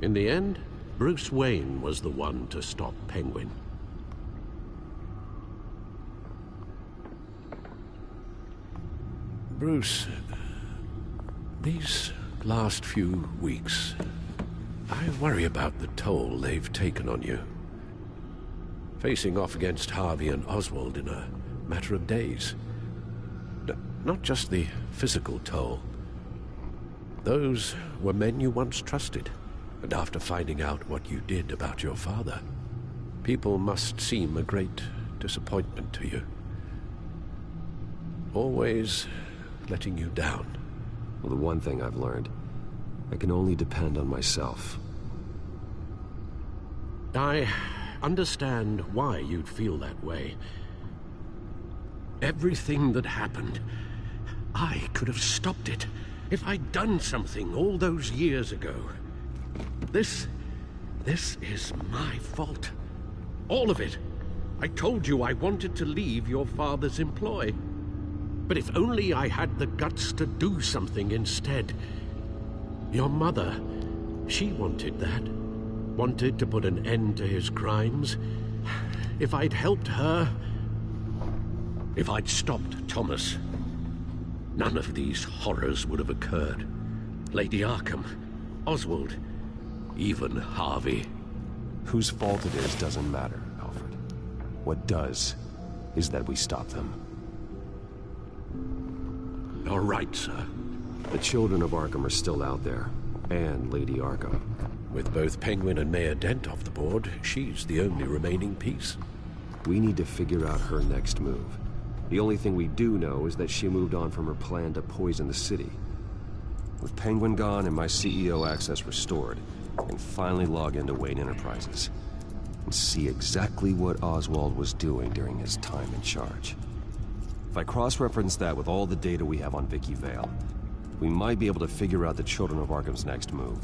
Speaker 6: In the end, Bruce Wayne was the one to stop Penguin. Bruce, these last few weeks, I worry about the toll they've taken on you. Facing off against Harvey and Oswald in a matter of days. Not just the physical toll. Those were men you once trusted, and after finding out what you did about your father, people must seem a great disappointment to you. Always letting you down.
Speaker 7: Well, the one thing I've learned, I can only depend on myself.
Speaker 6: I understand why you'd feel that way. Everything that happened, I could have stopped it if I'd done something all those years ago. This is my fault. All of it. I told you I wanted to leave your father's employ. But if only I had the guts to do something instead. Your mother, she wanted that. Wanted to put an end to his crimes. If I'd helped her, if I'd stopped Thomas, none of these horrors would have occurred. Lady Arkham, Oswald, even Harvey.
Speaker 7: Whose fault it is doesn't matter, Alfred. What does is that we stop them.
Speaker 6: All right, sir.
Speaker 7: The children of Arkham are still out there, and Lady Arkham.
Speaker 6: With both Penguin and Mayor Dent off the board, she's the only remaining piece.
Speaker 7: We need to figure out her next move. The only thing we do know is that she moved on from her plan to poison the city. With Penguin gone and my CEO access restored, I can finally log into Wayne Enterprises and see exactly what Oswald was doing during his time in charge. If I cross-reference that with all the data we have on Vicky Vale, we might be able to figure out the Children of Arkham's next move.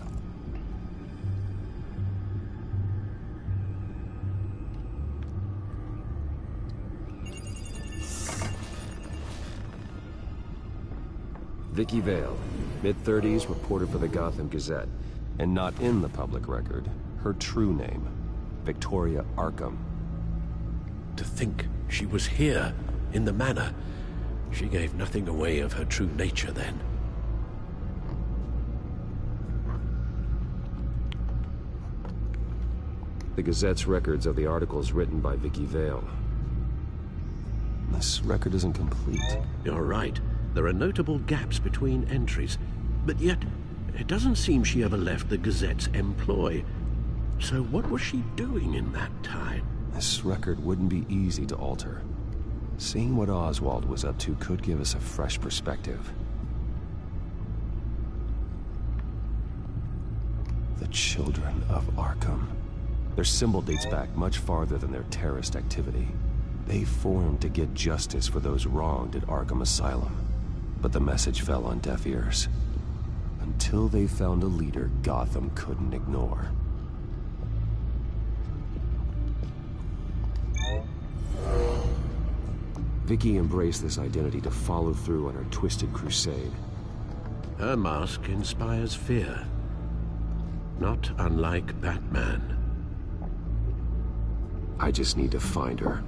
Speaker 7: Vicky Vale, mid-30s, reporter for the Gotham Gazette, and not in the public record, her true name, Victoria Arkham.
Speaker 6: To think she was here, in the manor. She gave nothing away of her true nature then.
Speaker 7: The Gazette's records of the articles written by Vicky Vale. This record isn't complete.
Speaker 6: You're right. There are notable gaps between entries, but yet it doesn't seem she ever left the Gazette's employ. So what was she doing in that time?
Speaker 7: This record wouldn't be easy to alter. Seeing what Oswald was up to could give us a fresh perspective. The Children of Arkham. Their symbol dates back much farther than their terrorist activity. They formed to get justice for those wronged at Arkham Asylum. But the message fell on deaf ears. Until they found a leader Gotham couldn't ignore. Vicky embraced this identity to follow through on her twisted crusade.
Speaker 6: Her mask inspires fear. Not unlike Batman.
Speaker 7: I just need to find her.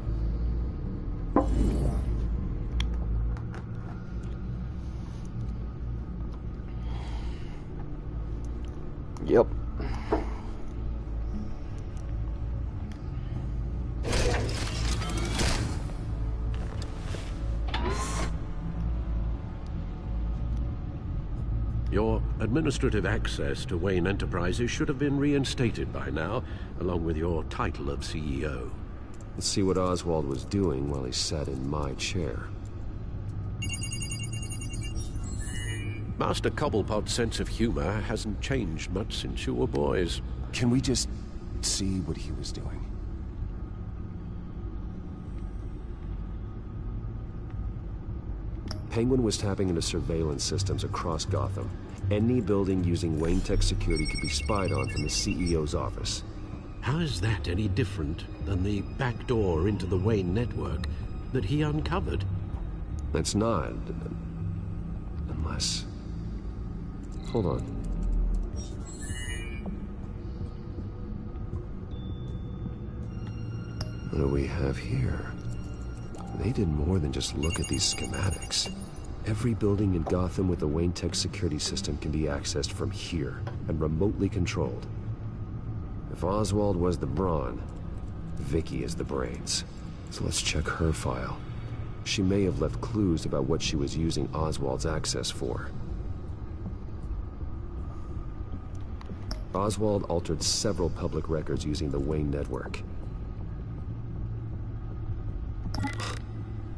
Speaker 1: Yep.
Speaker 6: Your administrative access to Wayne Enterprises should have been reinstated by now, along with your title of CEO.
Speaker 7: Let's see what Oswald was doing while he sat in my chair.
Speaker 6: Master Cobblepot's sense of humor hasn't changed much since you were boys.
Speaker 7: Can we just see what he was doing? Penguin was tapping into surveillance systems across Gotham. Any building using Wayne Tech security could be spied on from the CEO's office.
Speaker 6: How is that any different than the back door into the Wayne network that he uncovered?
Speaker 7: It's not. Unless... Hold on. What do we have here? They did more than just look at these schematics. Every building in Gotham with a Wayne Tech security system can be accessed from here and remotely controlled. If Oswald was the brawn, Vicky is the brains. So let's check her file. She may have left clues about what she was using Oswald's access for. Oswald altered several public records using the Wayne network.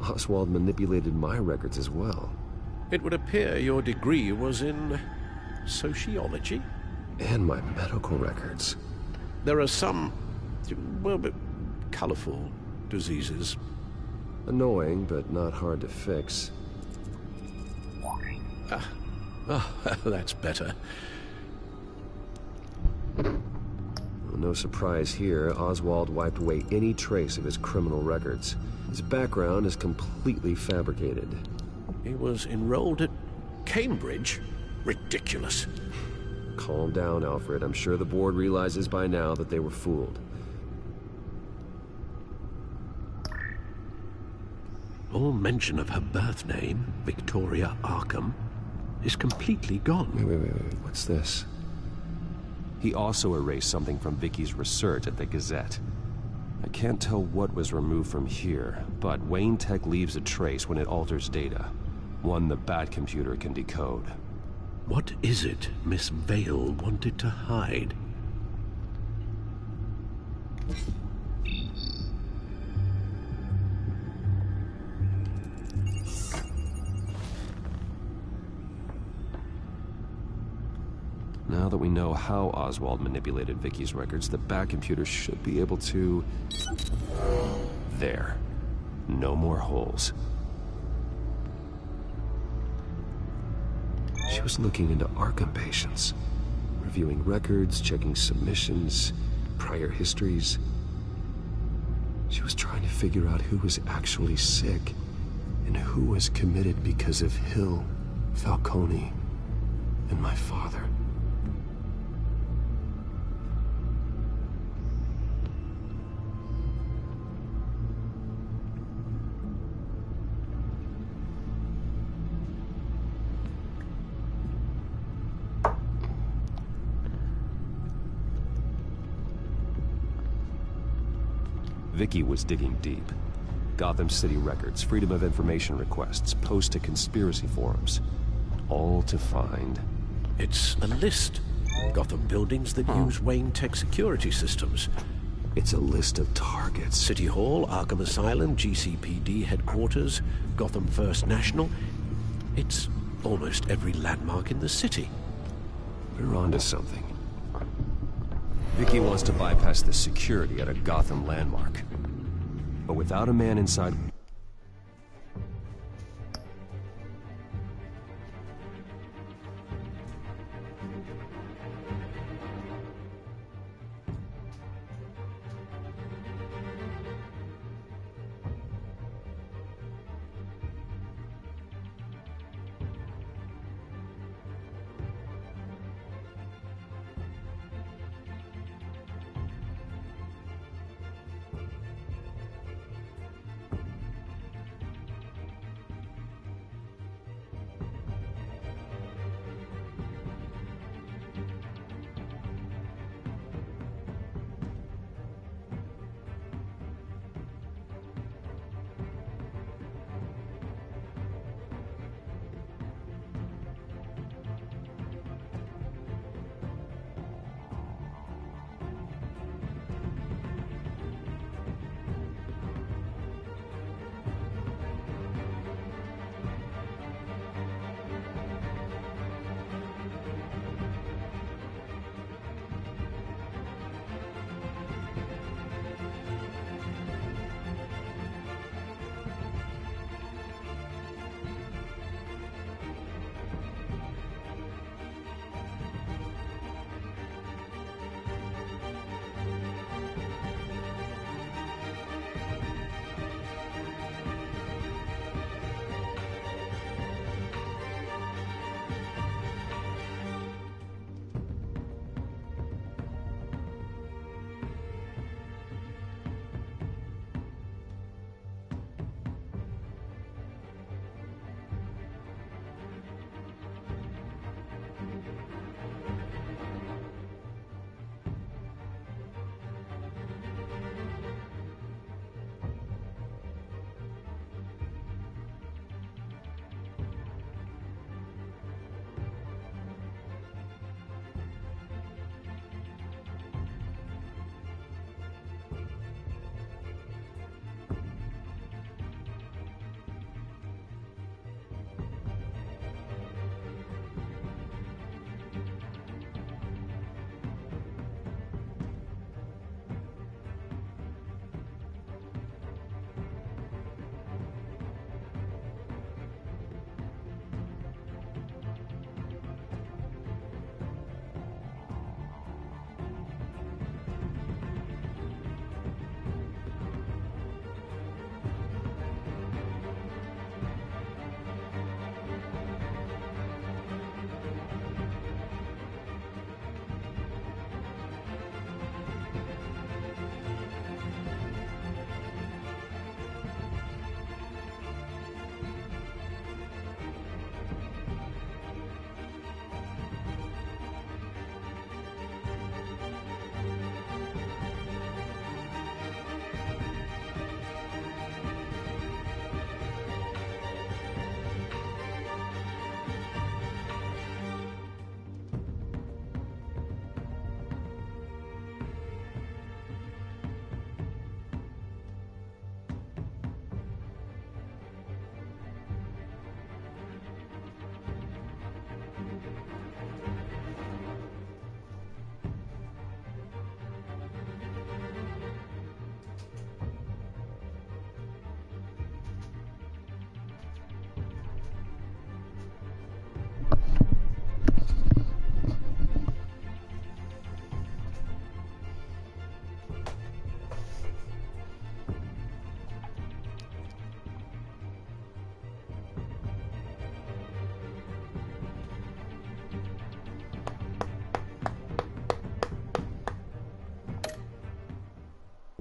Speaker 7: Oswald manipulated my records as well.
Speaker 6: It would appear your degree was in sociology?
Speaker 7: And my medical records.
Speaker 6: There are some, well, colorful diseases.
Speaker 7: Annoying, but not hard to fix.
Speaker 6: Oh, that's better.
Speaker 7: No surprise here, Oswald wiped away any trace of his criminal records. His background is completely fabricated.
Speaker 6: He was enrolled at Cambridge? Ridiculous.
Speaker 7: Calm down, Alfred. I'm sure the board realizes by now that they were fooled.
Speaker 6: All mention of her birth name, Victoria Arkham, is completely gone.
Speaker 7: Wait. What's this? He also erased something from Vicky's research at the Gazette. I can't tell what was removed from here, but Wayne Tech leaves a trace when it alters data. One the Bat computer can decode.
Speaker 6: What is it Miss Vale wanted to hide?
Speaker 7: Now that we know how Oswald manipulated Vicky's records, the Bat computer should be able to... There. No more holes. She was looking into Arkham patients, reviewing records, checking submissions, prior histories. She was trying to figure out who was actually sick and who was committed because of Hill, Falcone, and my father. Vicky was digging deep. Gotham City records, Freedom of Information requests, posts to conspiracy forums. All to find...
Speaker 6: It's a list. Gotham buildings that use Wayne Tech security systems.
Speaker 7: It's a list of targets.
Speaker 6: City Hall, Arkham Asylum, GCPD headquarters, Gotham First National. It's almost every landmark in the city.
Speaker 7: We're onto something. Vicky wants to bypass the security at a Gotham landmark. But without a man inside...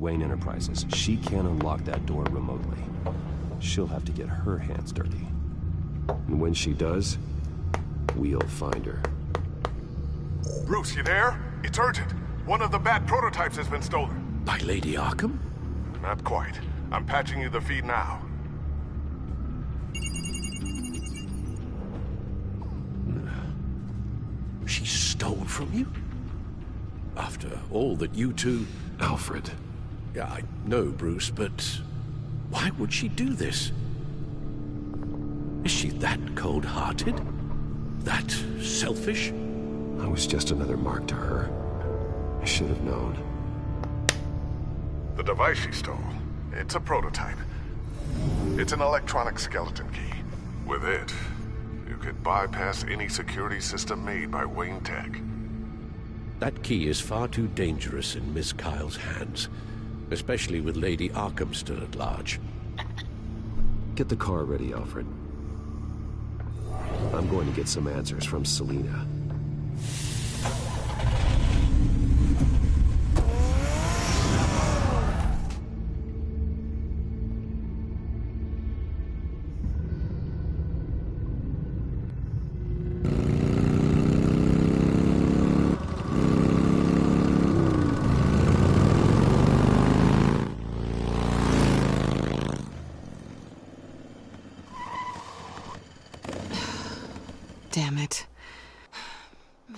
Speaker 7: Wayne Enterprises. She can't unlock that door remotely. She'll have to get her hands dirty. And when she does, we'll find her.
Speaker 3: Bruce, you there? It's urgent. One of the Bat prototypes has been stolen.
Speaker 15: By Lady Arkham?
Speaker 3: Not quite. I'm patching you the feed now.
Speaker 15: She stole from you? After all that you two...
Speaker 7: Alfred.
Speaker 15: Yeah, I know, Bruce, but why would she do this? Is she that cold-hearted? That selfish?
Speaker 7: I was just another mark to her. I should have known.
Speaker 3: The device she stole, it's a prototype. It's an electronic skeleton key. With it, you could bypass any security system made by Wayne Tech.
Speaker 15: That key is far too dangerous in Miss Kyle's hands, especially with Lady Arkham still at large.
Speaker 7: Get the car ready, Alfred. I'm going to get some answers from Selina.
Speaker 8: Damn it.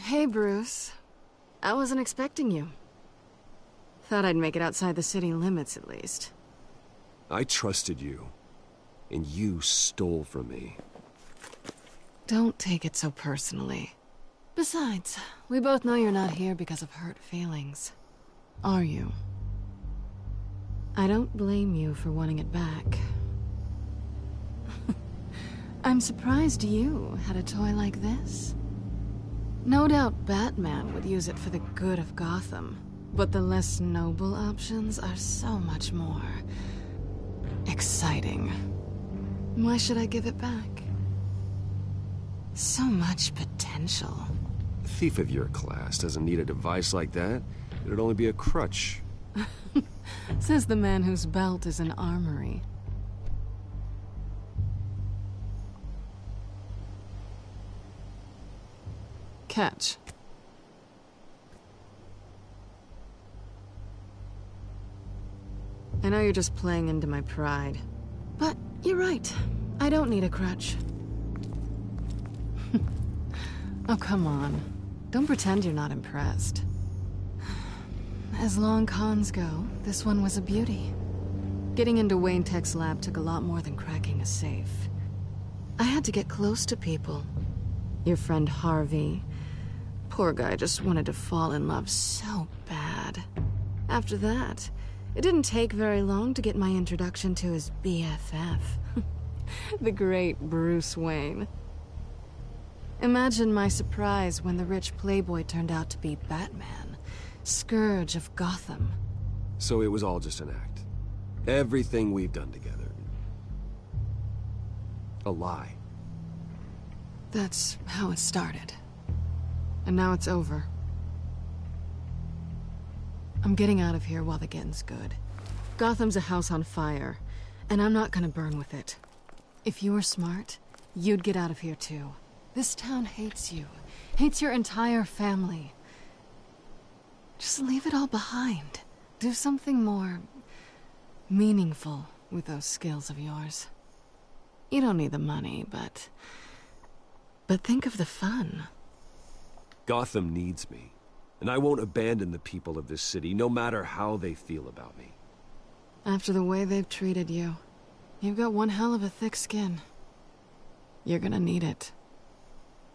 Speaker 8: Hey, Bruce. I wasn't expecting you. Thought I'd make it outside the city limits, at least.
Speaker 7: I trusted you, and you stole from me.
Speaker 8: Don't take it so personally. Besides, we both know you're not here because of hurt feelings. Are you? I don't blame you for wanting it back. I'm surprised you had a toy like this. No doubt Batman would use it for the good of Gotham, but the less noble options are so much more exciting. Why should I give it back? So much potential.
Speaker 7: A thief of your class doesn't need a device like that. It'd only be a crutch.
Speaker 8: Says the man whose belt is an armory. Catch. I know you're just playing into my pride, but you're right. I don't need a crutch. Oh, come on. Don't pretend you're not impressed. As long cons go, this one was a beauty. Getting into Wayne Tech's lab took a lot more than cracking a safe. I had to get close to people. Your friend Harvey. Poor guy just wanted to fall in love so bad. After that, it didn't take very long to get my introduction to his BFF. The great Bruce Wayne. Imagine my surprise when the rich playboy turned out to be Batman, Scourge of Gotham.
Speaker 7: So it was all just an act. Everything we've done together. A lie.
Speaker 8: That's how it started. And now it's over. I'm getting out of here while the getting's good. Gotham's a house on fire, and I'm not gonna burn with it. If you were smart, you'd get out of here too. This town hates you. Hates your entire family. Just leave it all behind. Do something more meaningful with those skills of yours. You don't need the money, but think of the fun.
Speaker 7: Gotham needs me, and I won't abandon the people of this city, no matter how they feel about me.
Speaker 8: After the way they've treated you, you've got one hell of a thick skin. You're gonna need it.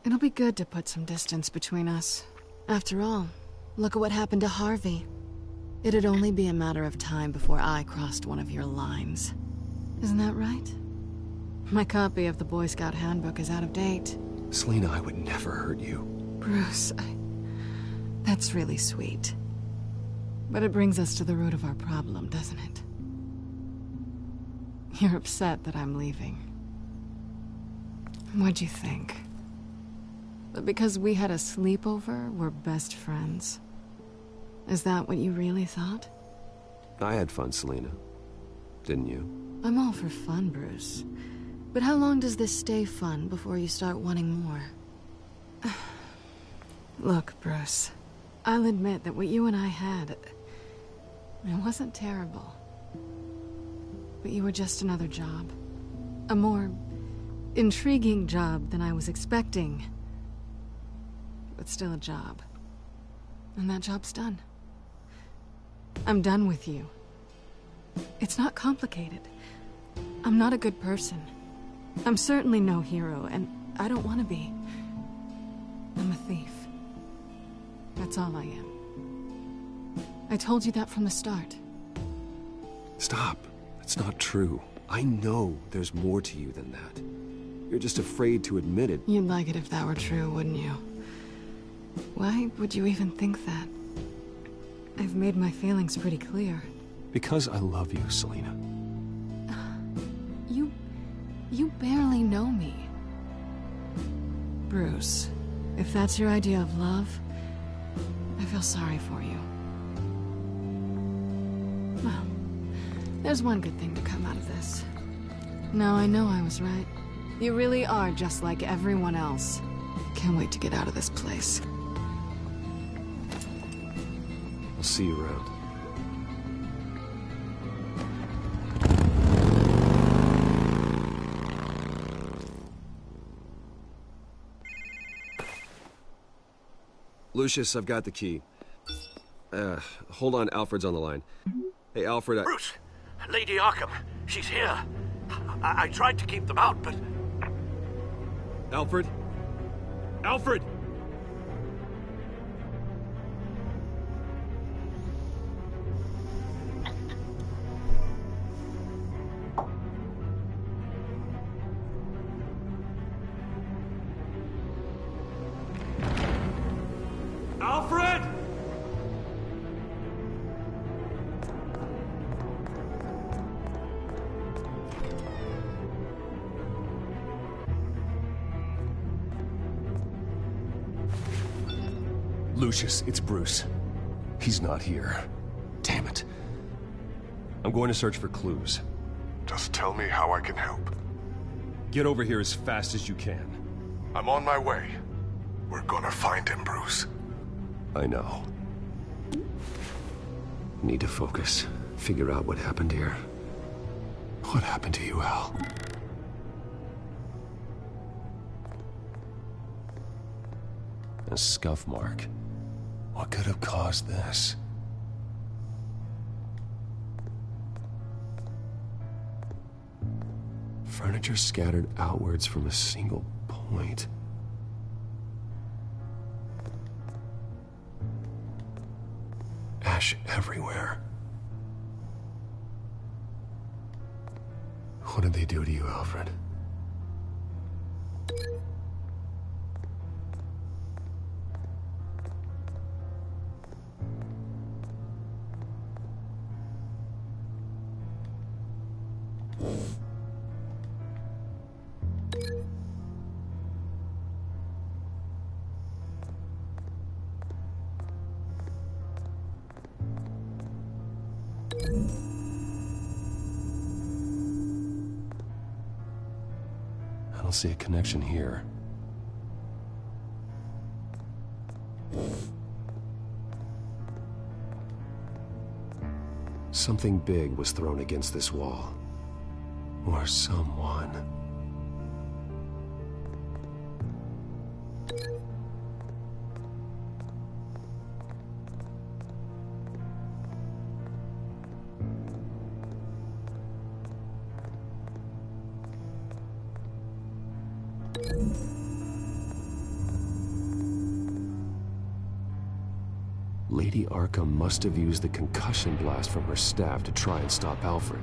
Speaker 8: It'll be good to put some distance between us. After all, look at what happened to Harvey. It'd only be a matter of time before I crossed one of your lines. Isn't that right? My copy of the Boy Scout Handbook is out of date.
Speaker 7: Selina, I would never hurt you.
Speaker 8: Bruce, that's really sweet. But it brings us to the root of our problem, doesn't it? You're upset that I'm leaving. What'd you think? That because we had a sleepover, we're best friends? Is that what you really thought?
Speaker 7: I had fun, Selina. Didn't you?
Speaker 8: I'm all for fun, Bruce. But how long does this stay fun before you start wanting more? Look, Bruce. I'll admit that what you and I had... it wasn't terrible. But you were just another job. A more intriguing job than I was expecting. But still a job. And that job's done. I'm done with you. It's not complicated. I'm not a good person. I'm certainly no hero, and I don't want to be. I'm a thief. That's all I am. I told you that from the start.
Speaker 7: Stop. That's not true. I know there's more to you than that. You're just afraid to admit it.
Speaker 8: You'd like it if that were true, wouldn't you? Why would you even think that? I've made my feelings pretty clear.
Speaker 7: Because I love you, Selina.
Speaker 8: You barely know me. Bruce, if that's your idea of love, I feel sorry for you. Well, there's one good thing to come out of this. Now I know I was right. You really are just like everyone else. Can't wait to get out of this place.
Speaker 7: I'll see you around. Lucius, I've got the key. Hold on, Alfred's on the line. Hey, Alfred,
Speaker 10: Bruce! Lady Arkham, she's here. I tried to keep them out, but...
Speaker 7: Alfred? Alfred!
Speaker 20: Alfred!
Speaker 7: Lucius, it's Bruce. He's not here. Damn it. I'm going to search for clues.
Speaker 3: Just tell me how I can help.
Speaker 7: Get over here as fast as you can.
Speaker 3: I'm on my way. We're gonna find him, Bruce.
Speaker 7: I know. Need to focus. Figure out what happened here. What happened to you, Al? A scuff mark. What could have caused this? Furniture scattered outwards from a single point. Ash everywhere. What did they do to you, Alfred? I don't see a connection here. Something big was thrown against this wall. Or someone. Lady Arkham must have used the concussion blast from her staff to try and stop Alfred.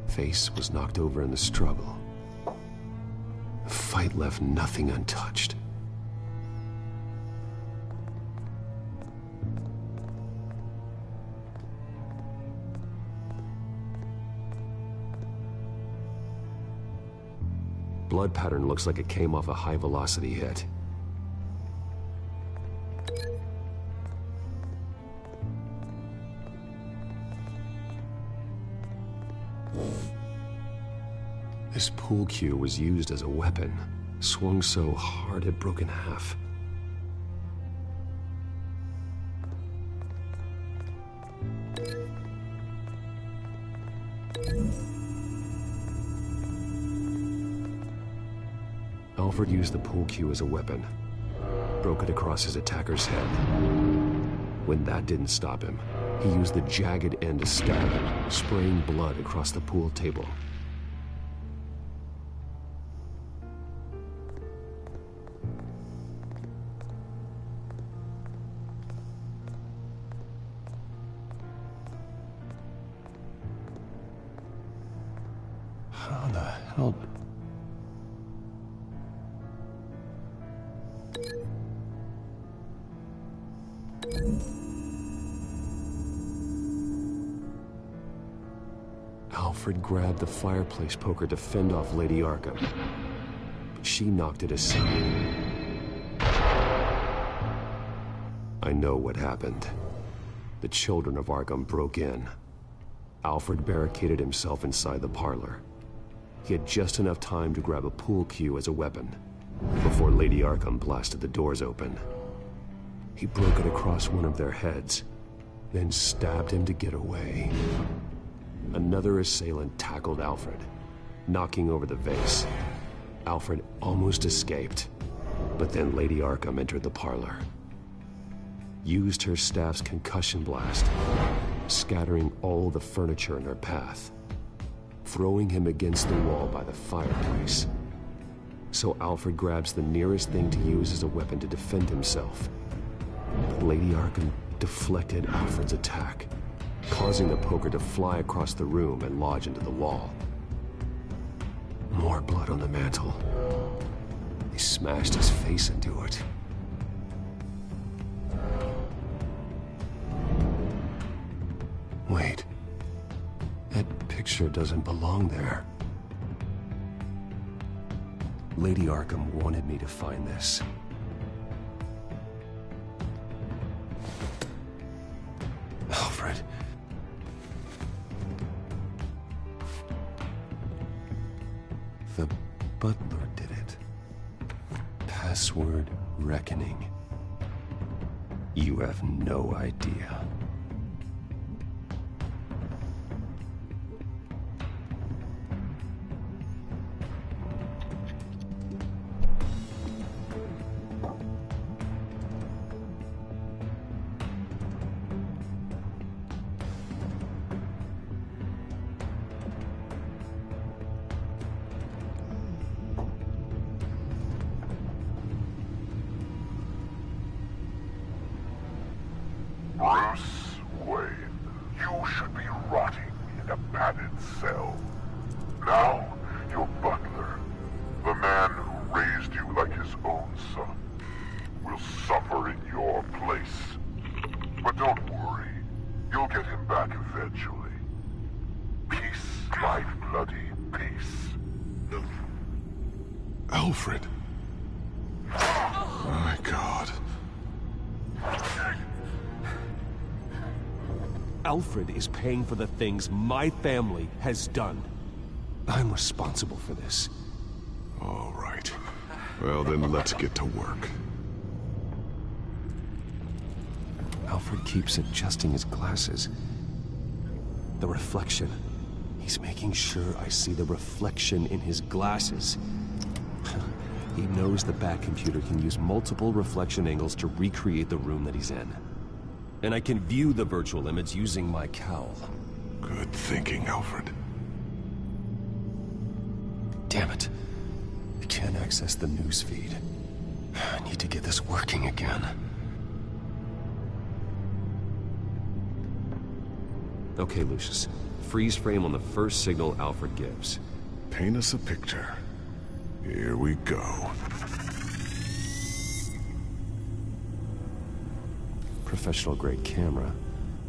Speaker 7: Face was knocked over in the struggle. The fight left nothing untouched. blood pattern looks like it came off a high-velocity hit. This pool cue was used as a weapon, swung so hard it broke in half. Alfred used the pool cue as a weapon, broke it across his attacker's head. When that didn't stop him, he used the jagged end to stab him, spraying blood across the pool table. How the hell... Alfred grabbed the fireplace poker to fend off Lady Arkham, but she knocked it aside. I know what happened. The children of Arkham broke in. Alfred barricaded himself inside the parlor. He had just enough time to grab a pool cue as a weapon before Lady Arkham blasted the doors open. He broke it across one of their heads, then stabbed him to get away. Another assailant tackled Alfred, knocking over the vase. Alfred almost escaped, but then Lady Arkham entered the parlor, used her staff's concussion blast, scattering all the furniture in her path, throwing him against the wall by the fireplace. So Alfred grabs the nearest thing to use as a weapon to defend himself. But Lady Arkham deflected Alfred's attack, causing the poker to fly across the room and lodge into the wall. More blood on the mantel. He smashed his face into it. Wait. That picture doesn't belong there. Lady Arkham wanted me to find this. Alfred. The butler did it. Password reckoning. You have no idea.
Speaker 3: Bruce Wayne, you should be rotting in a padded cell. Now, your butler, the man who raised you like his own son, will suffer in your place. But don't worry, you'll get him back eventually. Peace, my bloody peace.
Speaker 15: Alfred. My God.
Speaker 20: Alfred is paying for the things my family has done.
Speaker 7: I'm responsible for this.
Speaker 15: All right. Well, then let's get to work.
Speaker 7: Alfred keeps adjusting his glasses. The reflection. He's making sure I see the reflection in his glasses. He knows the Batcomputer can use multiple reflection angles to recreate the room that he's in. And I can view the virtual image using my cowl.
Speaker 15: Good thinking, Alfred.
Speaker 7: Damn it. I can't access the news feed. I need to get this working again. Okay, Lucius. Freeze frame on the first signal Alfred gives.
Speaker 15: Paint us a picture. Here we go.
Speaker 7: Professional-grade camera.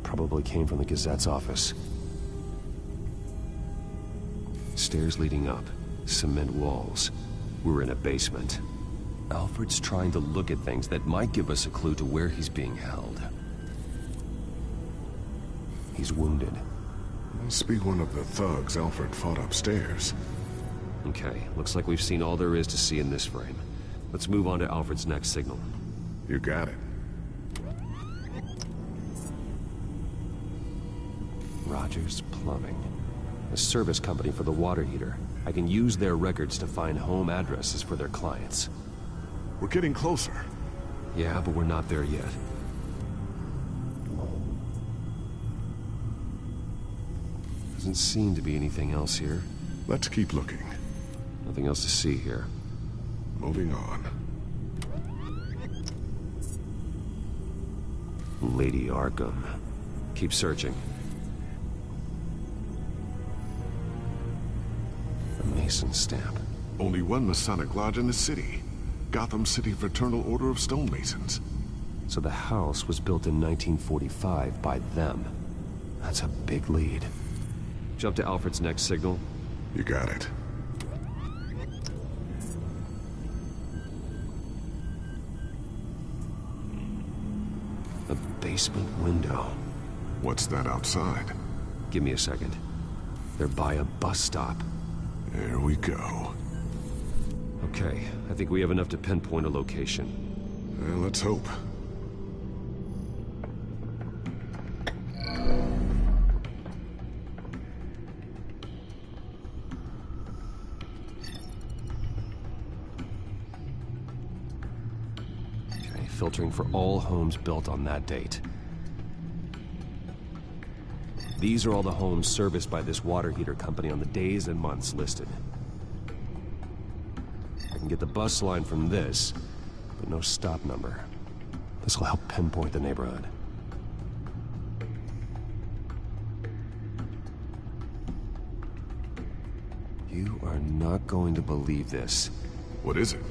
Speaker 7: Probably came from the Gazette's office. Stairs leading up. Cement walls. We're in a basement. Alfred's trying to look at things that might give us a clue to where he's being held. He's wounded.
Speaker 3: Must be one of the thugs Alfred fought upstairs.
Speaker 7: Okay, looks like we've seen all there is to see in this frame. Let's move on to Alfred's next signal.
Speaker 3: You got it.
Speaker 7: Rogers Plumbing. A service company for the water heater. I can use their records to find home addresses for their clients.
Speaker 3: We're getting closer.
Speaker 7: Yeah, but we're not there yet. Doesn't seem to be anything else here.
Speaker 3: Let's keep looking.
Speaker 7: Nothing else to see here.
Speaker 3: Moving on.
Speaker 7: Lady Arkham. Keep searching. A Mason stamp.
Speaker 3: Only one Masonic lodge in the city. Gotham City Fraternal Order of Stonemasons.
Speaker 7: So the house was built in 1945 by them. That's a big lead. Jump to Alfred's next signal.
Speaker 3: You got it.
Speaker 7: A basement window.
Speaker 3: What's that outside?
Speaker 7: Give me a second. They're by a bus stop.
Speaker 3: There we go.
Speaker 7: Okay, I think we have enough to pinpoint a location.
Speaker 3: Well, let's hope.
Speaker 7: Okay, filtering for all homes built on that date. These are all the homes serviced by this water heater company on the days and months listed. I can get the bus line from this, but no stop number. This will help pinpoint the neighborhood. You are not going to believe this.
Speaker 3: What is it?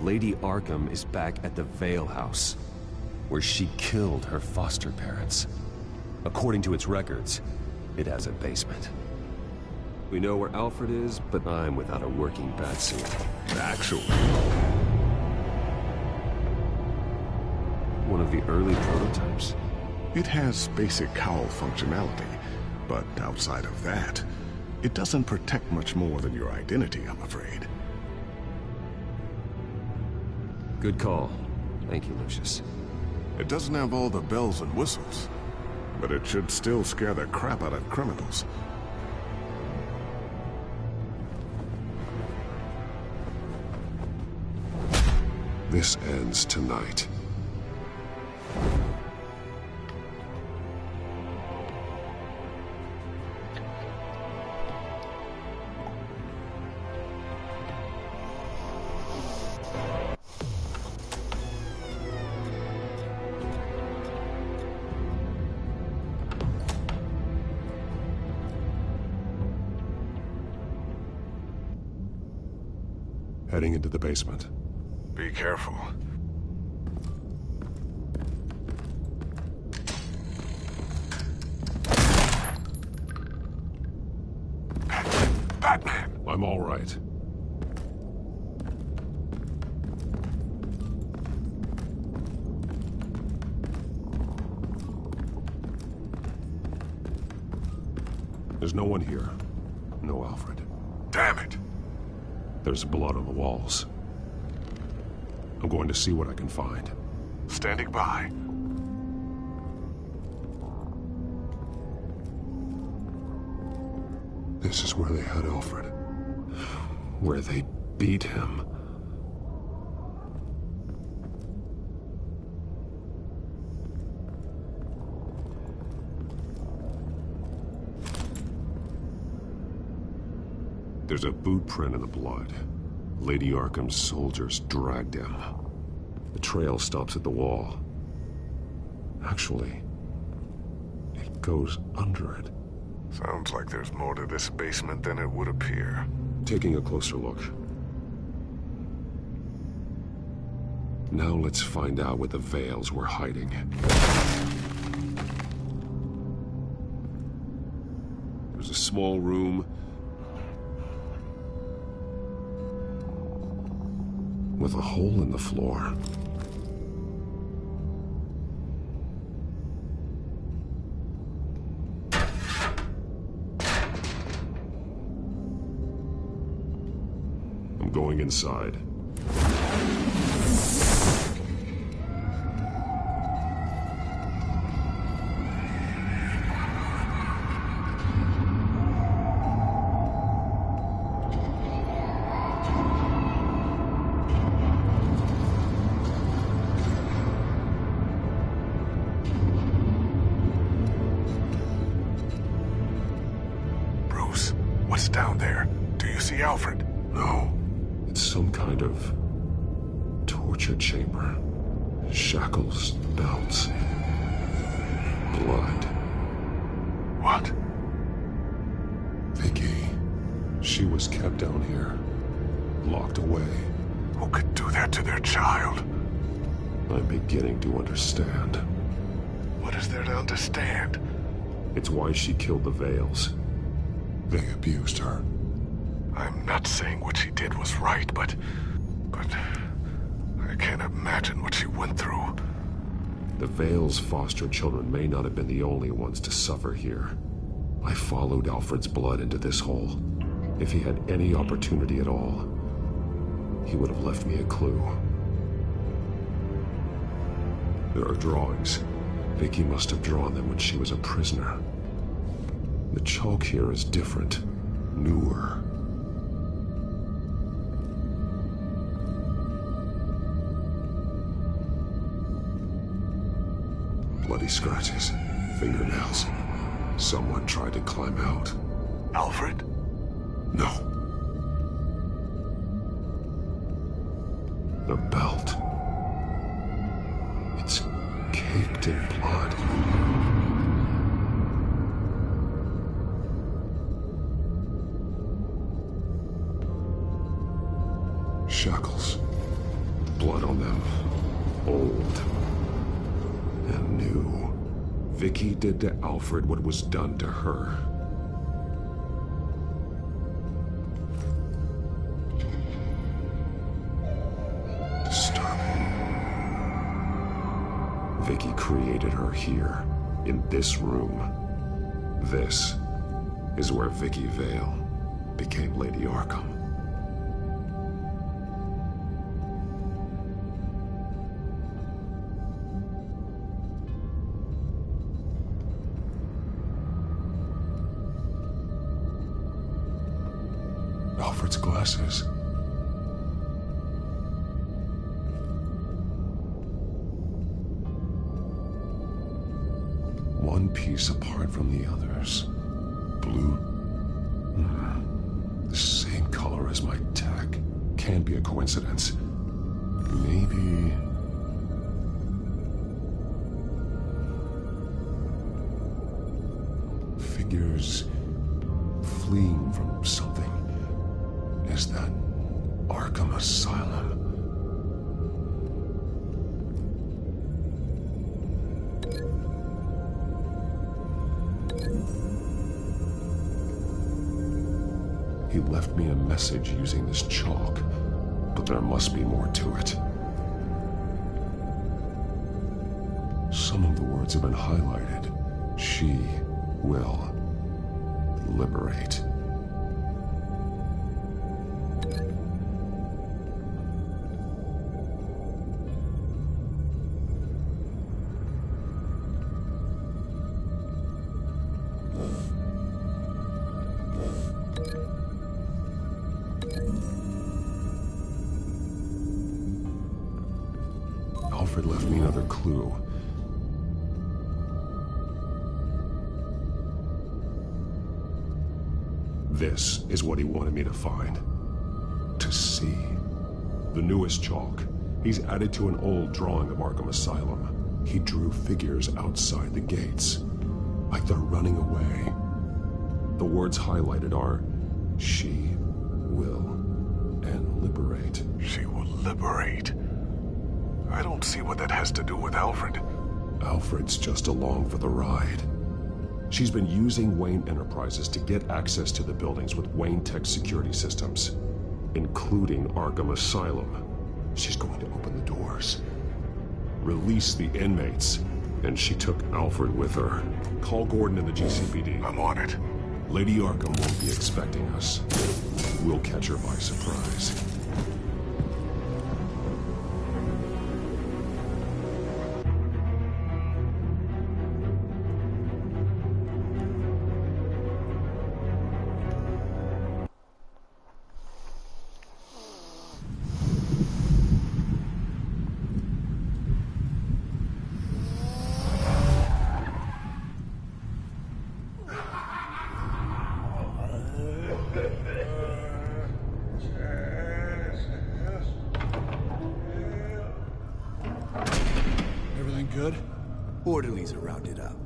Speaker 7: Lady Arkham is back at the Vale House, where she killed her foster parents. According to its records, it has a basement. We know where Alfred is, but I'm without a working batsuit.
Speaker 3: Actually.
Speaker 7: One of the early prototypes?
Speaker 3: It has basic cowl functionality, but outside of that, it doesn't protect much more than your identity, I'm afraid.
Speaker 7: Good call. Thank you, Lucius.
Speaker 3: It doesn't have all the bells and whistles, but it should still scare the crap out of criminals. This ends tonight. Heading into the basement. Be careful. Batman! I'm all right. There's no one here. No Alfred. Damn it! There's blood on the walls. I'm going to see what I can find. Standing by. This is where they had Alfred. Where they beat him. There's a boot print in the blood. Lady Arkham's soldiers dragged him. The trail stops at the wall. Actually, it goes under it. Sounds like there's more to this basement than it would appear. Taking a closer look. Now let's find out what the Vales were hiding. There's a small room. with a hole in the floor. I'm going inside.
Speaker 15: Bruce, what's down there? Do you see Alfred?
Speaker 3: No. It's some kind of torture chamber. Shackles, belts, blood.
Speaker 15: What?
Speaker 3: Vicky. She was kept down here, locked away.
Speaker 15: Who could do that to their child?
Speaker 3: I'm beginning to understand.
Speaker 15: What is there to understand?
Speaker 3: It's why she killed the Vales. They abused her.
Speaker 15: I'm not saying what she did was right, but I can't imagine what she went through.
Speaker 3: The Vales' foster children may not have been the only ones to suffer here. I followed Alfred's blood into this hole. If he had any opportunity at all, he would have left me a clue. There are drawings. Vicky must have drawn them when she was a prisoner. The chalk here is different, newer. Bloody scratches, fingernails. Someone tried to climb out.
Speaker 15: Alfred?
Speaker 3: No. The belt. It's caked in blood. Shackles. Blood on them. Old. And new. Vicky did to Alfred what was done to her. Disturbing. Vicky created her here, in this room. This is where Vicky Vale became Lady Arkham. Alfred's glasses. One piece apart from the others. Blue. The same color as my tech. Can't be a coincidence. Maybe... figures fleeing from something. Is that Arkham Asylum? He left me a message using this chalk, but there must be more to it. Some of the words have been highlighted. She will liberate. Alfred left me another clue. This is what he wanted me to find. To see. The newest chalk. He's added to an old drawing of Arkham Asylum. He drew figures outside the gates. Like they're running away. The words highlighted are, she will, and liberate.
Speaker 15: She will liberate? I don't see what that has to do with Alfred.
Speaker 3: Alfred's just along for the ride. She's been using Wayne Enterprises to get access to the buildings with Wayne Tech security systems, including Arkham Asylum.
Speaker 14: She's going to open the doors, release the inmates, and she took Alfred with her. Call Gordon and the GCPD.
Speaker 3: I'm on it.
Speaker 14: Lady Arkham won't be expecting us. We'll catch her by surprise.
Speaker 21: Good?
Speaker 17: Orderlies are rounded up.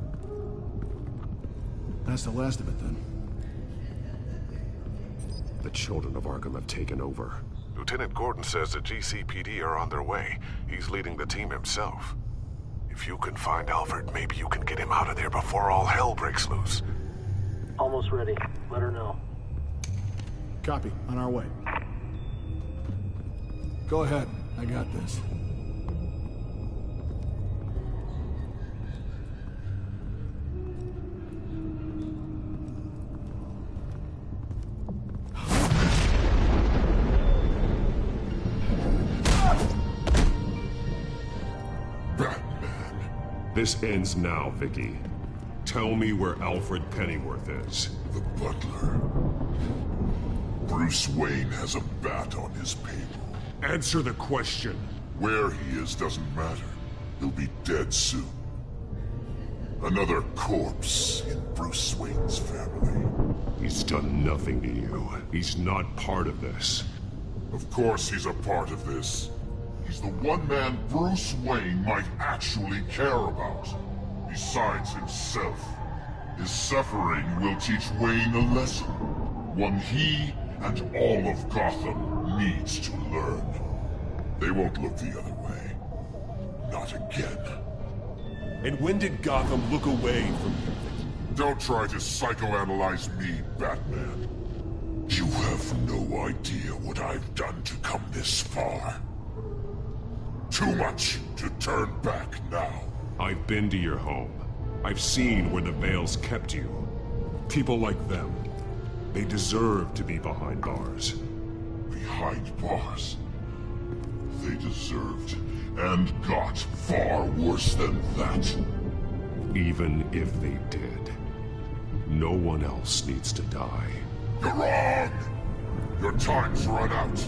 Speaker 21: That's the last of it, then.
Speaker 14: The children of Arkham have taken over.
Speaker 3: Lieutenant Gordon says the GCPD are on their way. He's leading the team himself. If you can find Alfred, maybe you can get him out of there before all hell breaks loose.
Speaker 10: Almost ready. Let her know.
Speaker 21: Copy. On our way. Go ahead. I got this.
Speaker 14: This ends now, Vicky. Tell me where Alfred Pennyworth is.
Speaker 15: The butler. Bruce Wayne has a bat on his payroll.
Speaker 14: Answer the question.
Speaker 15: Where he is doesn't matter. He'll be dead soon. Another corpse in Bruce Wayne's family.
Speaker 14: He's done nothing to you. He's not part of this.
Speaker 15: Of course he's a part of this. He's the one man Bruce Wayne might actually care about. Besides himself. His suffering will teach Wayne a lesson. One he and all of Gotham needs to learn. They won't look the other way. Not again.
Speaker 14: And when did Gotham look away from you?
Speaker 15: Don't try to psychoanalyze me, Batman. You have no idea what I've done to come this far. Too much to turn back now.
Speaker 14: I've been to your home. I've seen where the Veils kept you. People like them, they deserve to be behind bars.
Speaker 15: Behind bars? They deserved and got far worse than that.
Speaker 14: Even if they did, no one else needs to die.
Speaker 15: You're wrong! Your time's run out.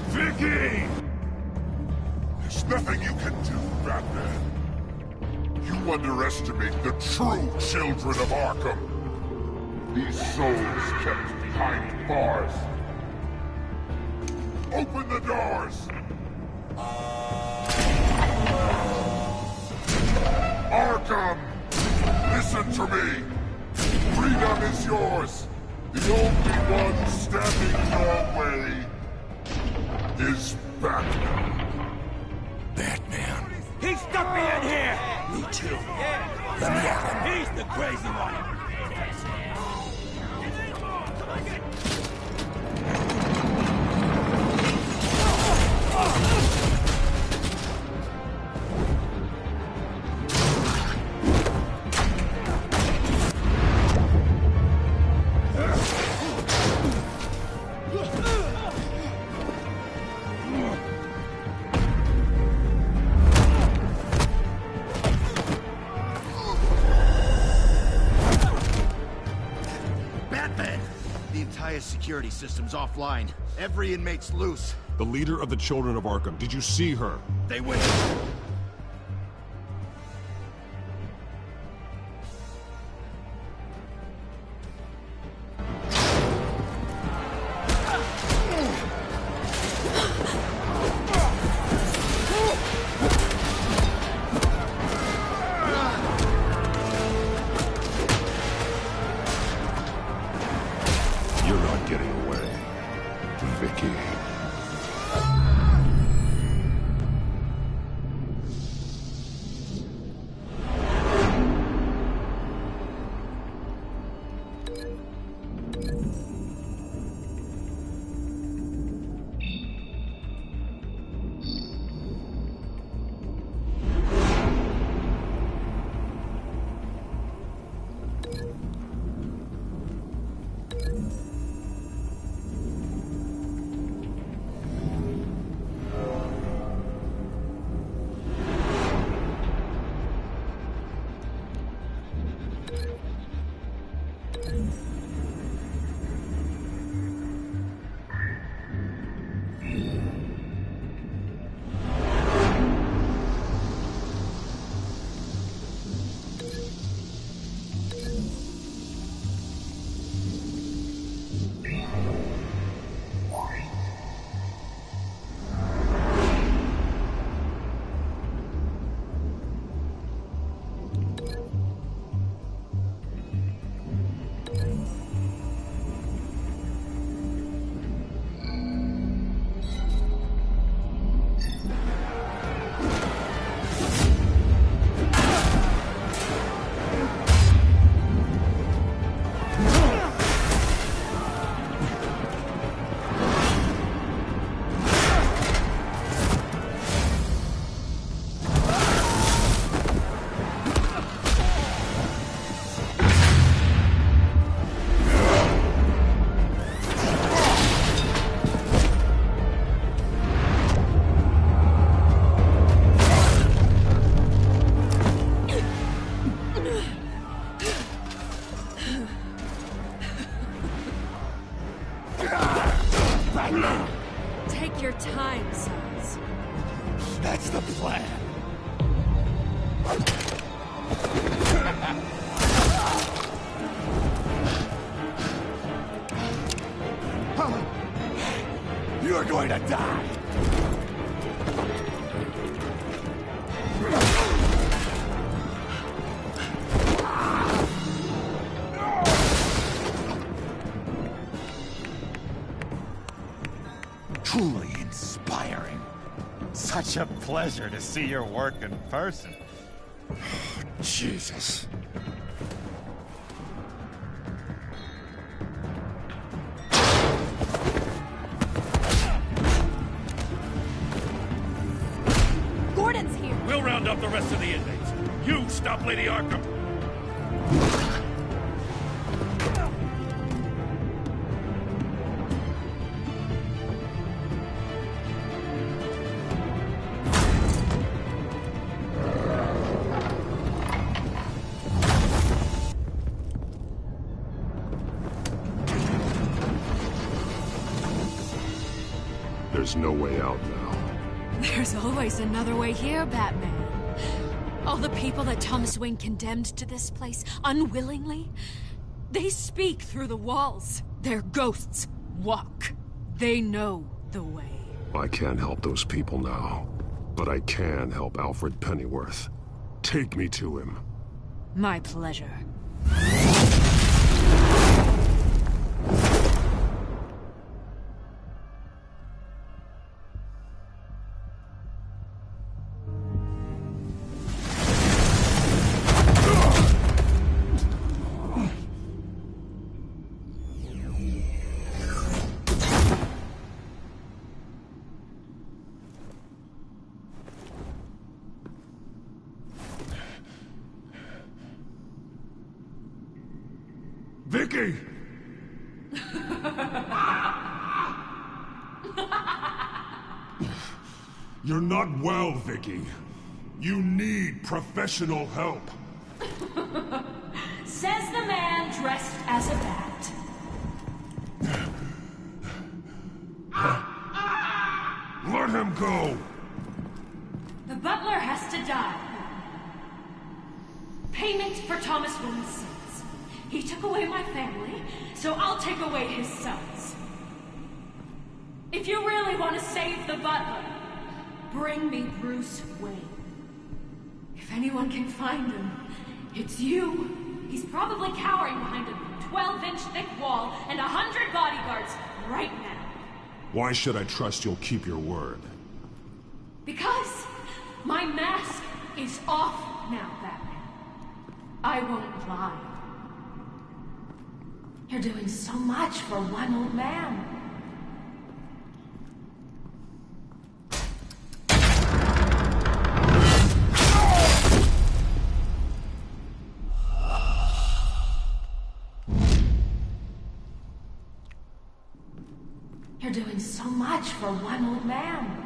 Speaker 14: Vicky!
Speaker 15: There's nothing you can do, Batman. You underestimate the true children of Arkham. These souls kept behind bars. Open the doors! Arkham! Listen to me! Freedom is yours! The only one standing in your way is Batman.
Speaker 10: Batman. He stuck me in here! Me too. Let me at him. He's the crazy one.
Speaker 23: Security system's offline. Every inmate's loose.
Speaker 14: The leader of the Children of Arkham, did you see her?
Speaker 23: They went.
Speaker 10: right now.
Speaker 8: Take your time, sons.
Speaker 10: That's the plan. You're going to die. Truly inspiring. Such a pleasure to see your work in person. Jesus.
Speaker 8: Gordon's here.
Speaker 20: We'll round up the rest of the inmates. You stop Lady Arkham.
Speaker 14: There's no way out now.
Speaker 8: There's always another way here, Batman. All the people that Thomas Wayne condemned to this place unwillingly, they speak through the walls. Their ghosts walk. They know the way.
Speaker 14: I can't help those people now, but I can help Alfred Pennyworth. Take me to him.
Speaker 8: My pleasure.
Speaker 14: Vicky! You're not well, Vicky. You need professional help.
Speaker 5: Says the man dressed as a bat.
Speaker 14: Let him go!
Speaker 5: The butler has to die. Payment for Thomas Wayne's sins. He took away my family, so I'll take away his sons. If you really want to save the butler, bring me Bruce Wayne. If anyone can find him, it's you. He's probably cowering behind a 12-inch thick wall and 100 bodyguards right now.
Speaker 14: Why should I trust you'll keep your word?
Speaker 5: Because my mask is off now, Batman. I won't lie. You're doing so much for one old man. You're doing so much for one old man.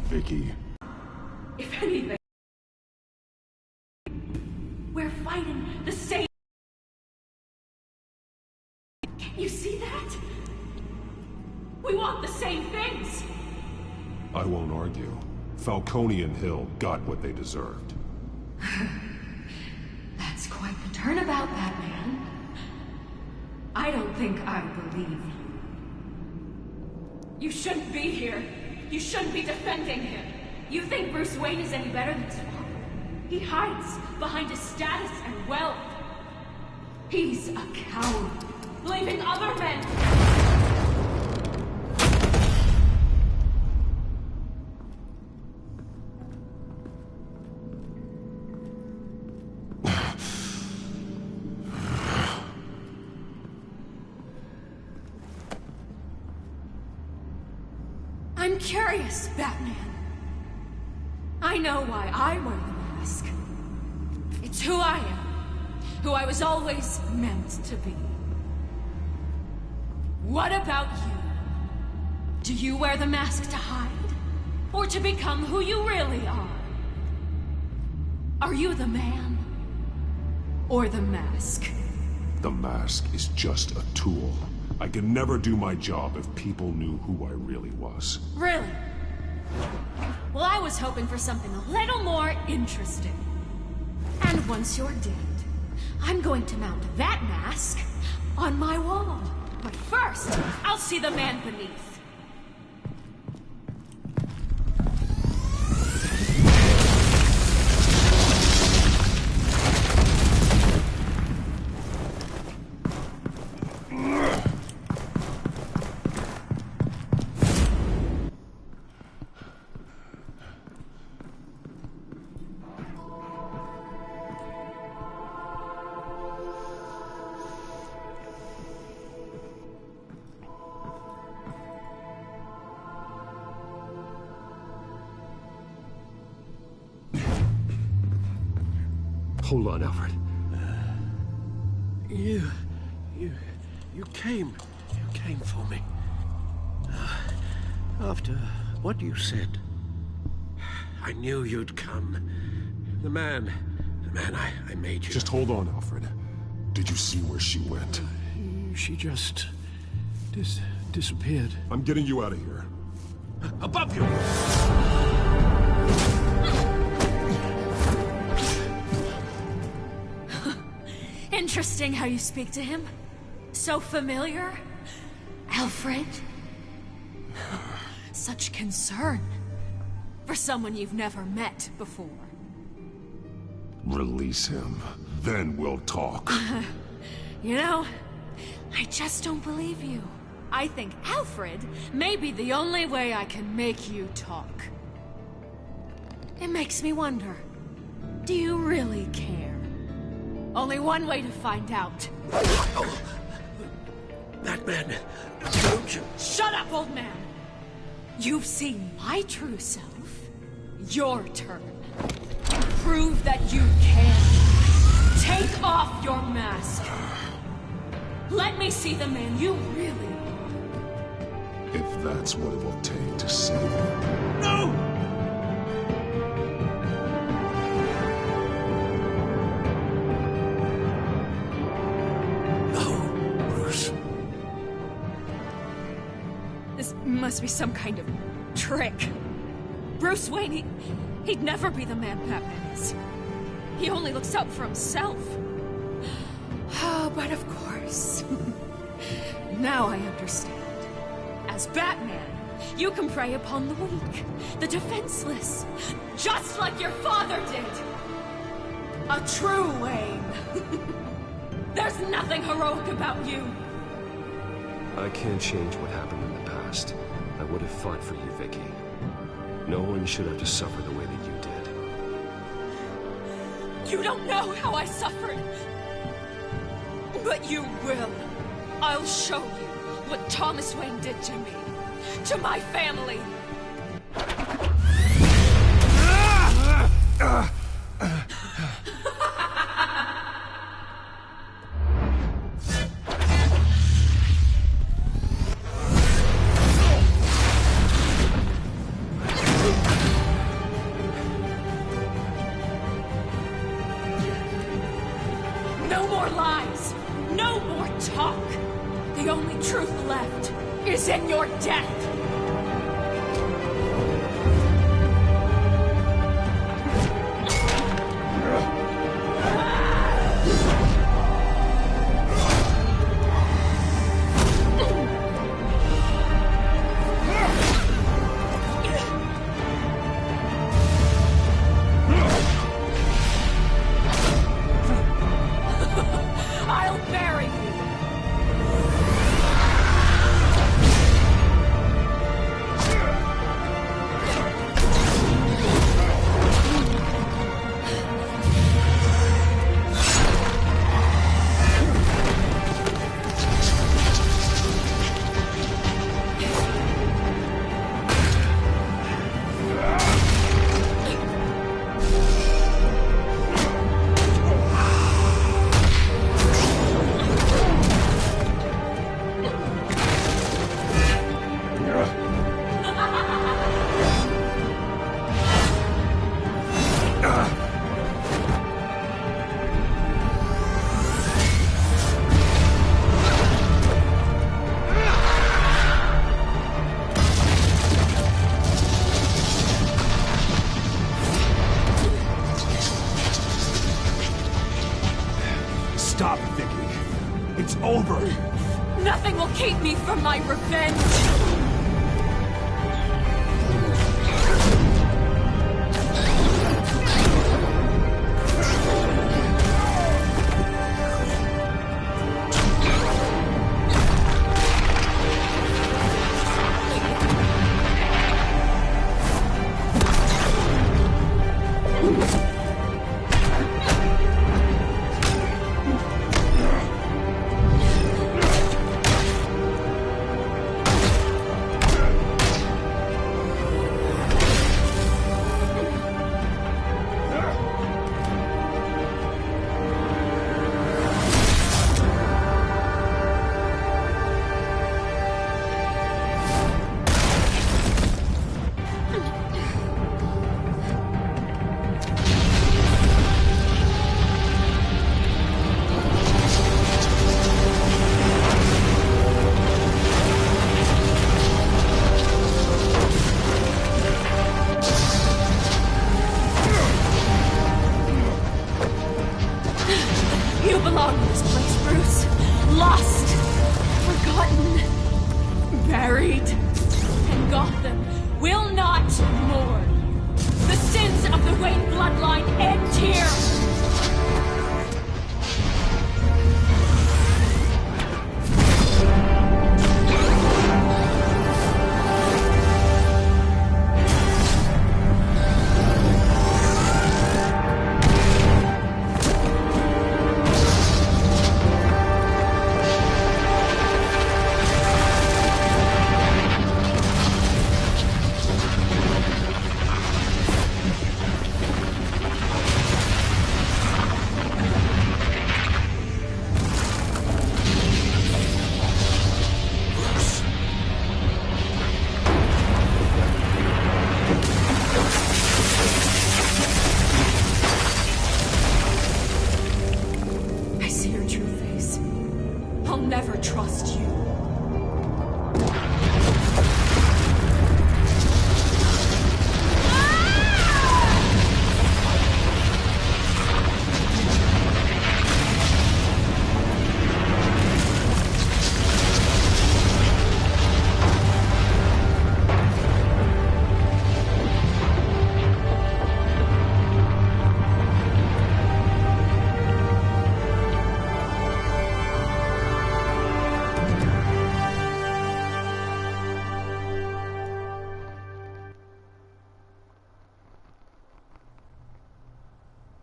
Speaker 14: Vicky.
Speaker 5: If anything, we're fighting the same. Can you see that? We want the same things.
Speaker 14: I won't argue. Falcone and Hill got what they deserved.
Speaker 5: That's quite the turnabout, Batman. I don't think I believe you. You shouldn't be here. You shouldn't be defending him. You think Bruce Wayne is any better than his father? He hides behind his status and wealth. He's a coward, leaving other men. I'm curious, Batman. I know why I wear the mask. It's who I am. Who I was always meant to be. What about you? Do you wear the mask to hide? Or to become who you really are? Are you the man? Or the mask?
Speaker 14: The mask is just a tool. I could never do my job if people knew who I really was.
Speaker 5: Really? Well, I was hoping for something a little more interesting. And once you're dead, I'm going to mount that mask on my wall. But first, I'll see the man beneath.
Speaker 6: Hold on, Alfred. You came for me. After what you said, I knew you'd come. The man I made you.
Speaker 14: Just hold on, Alfred. Did you see where she went?
Speaker 6: She just disappeared.
Speaker 14: I'm getting you out of here.
Speaker 6: Above you!
Speaker 5: Interesting how you speak to him. So familiar. Alfred. Such concern. For someone you've never met before.
Speaker 14: Release him. Then we'll talk.
Speaker 5: You know, I just don't believe you. I think Alfred may be the only way I can make you talk. It makes me wonder, do you really care? Only one way to find out.
Speaker 6: That man, don't you...
Speaker 5: Shut up, old man! You've seen my true self. Your turn. Prove that you can. Take off your mask. Let me see the man you really are.
Speaker 14: If that's what it will take to save him.
Speaker 6: No!
Speaker 5: This must be some kind of trick. Bruce Wayne, he'd never be the man Batman is. He only looks out for himself. Oh, but of course. Now I understand. As Batman, you can prey upon the weak, the defenseless, just like your father did. A true Wayne. There's nothing heroic about you.
Speaker 7: I can't change what happened in the past. I would have fought for you, Vicky. No one should have to suffer the way that you did.
Speaker 5: You don't know how I suffered. But you will. I'll show you what Thomas Wayne did to me. To my family. No more lies. No more talk. The only truth left is in your death. I'll bury you.
Speaker 20: Stop, Vicky. It's over.
Speaker 5: Nothing will keep me from my revenge.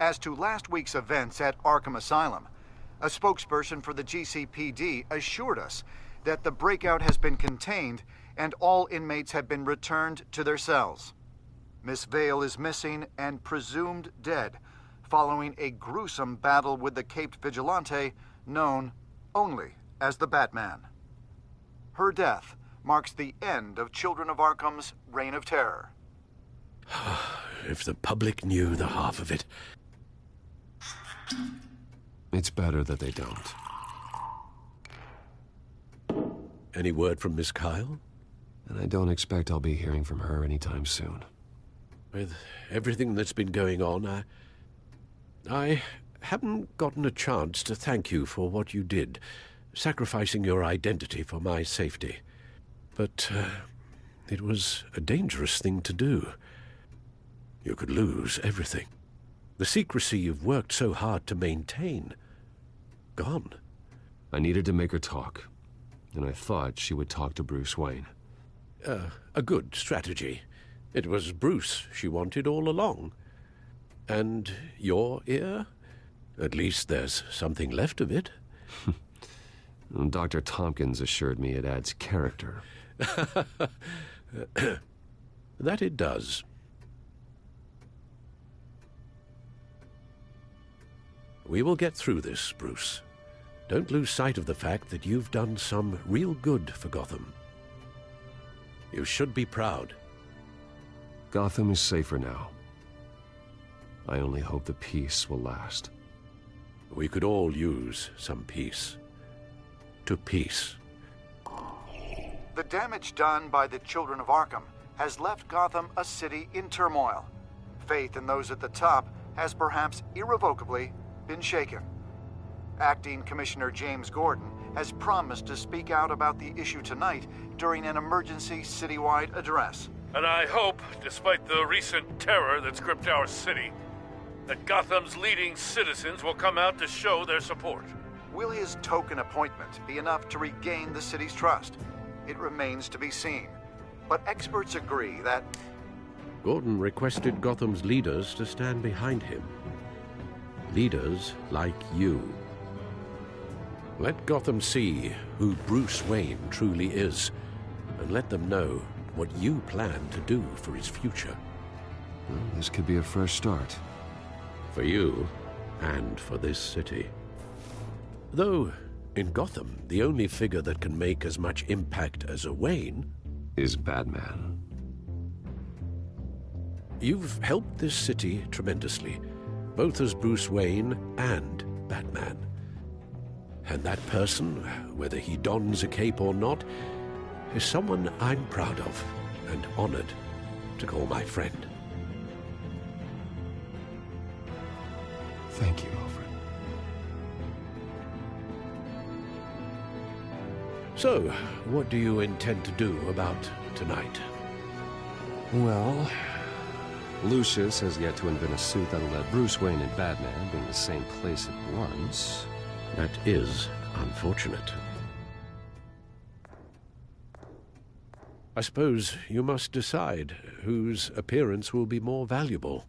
Speaker 16: As to last week's events at Arkham Asylum, a spokesperson for the GCPD assured us that the breakout has been contained and all inmates have been returned to their cells. Miss Vale is missing and presumed dead, following a gruesome battle with the caped vigilante known only as the Batman. Her death marks the end of Children of Arkham's reign of terror.
Speaker 6: If the public knew the half of it.
Speaker 7: It's better that they don't.
Speaker 6: Any word from Miss Kyle?
Speaker 7: And I don't expect I'll be hearing from her anytime soon.
Speaker 6: With everything that's been going on, I haven't gotten a chance to thank you for what you did, sacrificing your identity for my safety. But it was a dangerous thing to do. You could lose everything. The secrecy you've worked so hard to maintain. Gone.
Speaker 7: I needed to make her talk, and I thought she would talk to Bruce Wayne.
Speaker 6: A good strategy. It was Bruce she wanted all along. And your ear? At least there's something left of it.
Speaker 7: Dr. Tompkins assured me it adds character.
Speaker 6: That it does. We will get through this, Bruce. Don't lose sight of the fact that you've done some real good for Gotham. You should be proud.
Speaker 7: Gotham is safer now. I only hope the peace will last.
Speaker 6: We could all use some peace. To peace.
Speaker 16: The damage done by the Children of Arkham has left Gotham a city in turmoil. Faith in those at the top has perhaps irrevocably been shaken. Acting Commissioner James Gordon has promised to speak out about the issue tonight during an emergency citywide address.
Speaker 2: And I hope, despite the recent terror that's gripped our city, that Gotham's leading citizens will come out to show their support.
Speaker 16: Will his token appointment be enough to regain the city's trust? It remains to be seen. But experts agree that...
Speaker 6: Gordon requested Gotham's leaders to stand behind him. Leaders like you. Let Gotham see who Bruce Wayne truly is, and let them know what you plan to do for his future.
Speaker 7: Well, this could be a fresh start.
Speaker 6: For you, and for this city. Though, in Gotham, the only figure that can make as much impact as a Wayne
Speaker 7: is Batman.
Speaker 6: You've helped this city tremendously, both as Bruce Wayne and Batman. And that person, whether he dons a cape or not, is someone I'm proud of and honored to call my friend.
Speaker 7: Thank you, Alfred.
Speaker 6: So, what do you intend to do about tonight?
Speaker 7: Well, Lucius has yet to invent a suit that'll let Bruce Wayne and Batman be in the same place at once.
Speaker 6: That is unfortunate. I suppose you must decide whose appearance will be more valuable.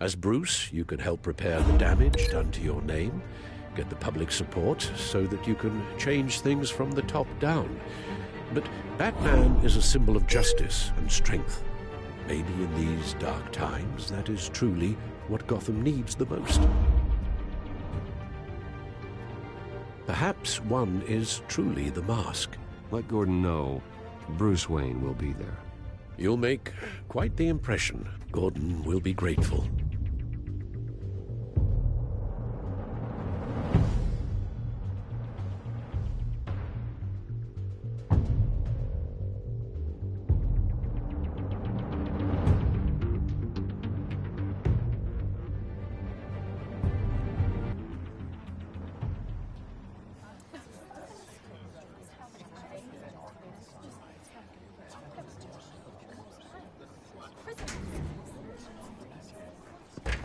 Speaker 6: As Bruce, you can help repair the damage done to your name, get the public support so that you can change things from the top down. But Batman is a symbol of justice and strength. Maybe in these dark times, that is truly what Gotham needs the most. Perhaps one is truly the mask.
Speaker 7: Let Gordon know Bruce Wayne will be there.
Speaker 6: You'll make quite the impression. Gordon will be grateful.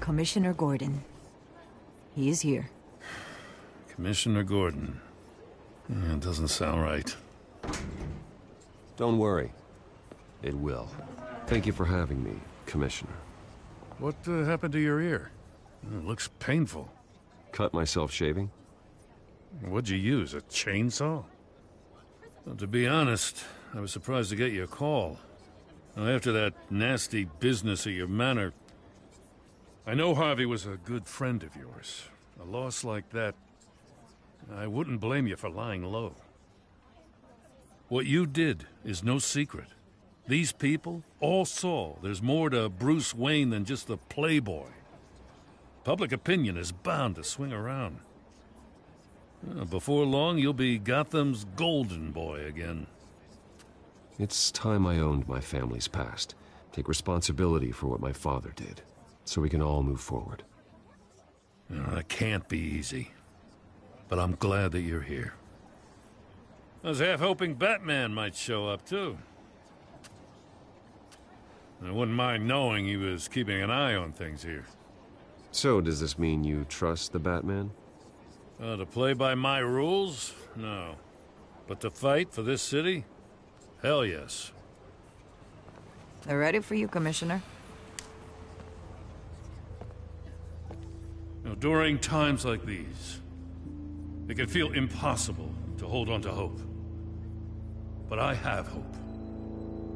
Speaker 13: Commissioner Gordon. He is here.
Speaker 11: Commissioner Gordon. Yeah, it doesn't sound right.
Speaker 7: Don't worry. It will. Thank you for having me, Commissioner.
Speaker 11: What happened to your ear? It looks painful.
Speaker 7: Cut myself shaving?
Speaker 11: What'd you use, a chainsaw? Well, to be honest, I was surprised to get your call. Now, after that nasty business at your manor, I know Harvey was a good friend of yours. A loss like that, I wouldn't blame you for lying low. What you did is no secret. These people all saw there's more to Bruce Wayne than just the playboy. Public opinion is bound to swing around. Before long, you'll be Gotham's golden boy again.
Speaker 7: It's time I owned my family's past. Take responsibility for what my father did, so we can all move forward.
Speaker 11: That can't be easy. But I'm glad that you're here. I was half hoping Batman might show up, too. I wouldn't mind knowing he was keeping an eye on things here.
Speaker 7: So, does this mean you trust the Batman?
Speaker 11: To play by my rules? No. But to fight for this city? Hell yes.
Speaker 13: They're ready for you, Commissioner.
Speaker 11: During times like these, it can feel impossible to hold on to hope. But I have hope.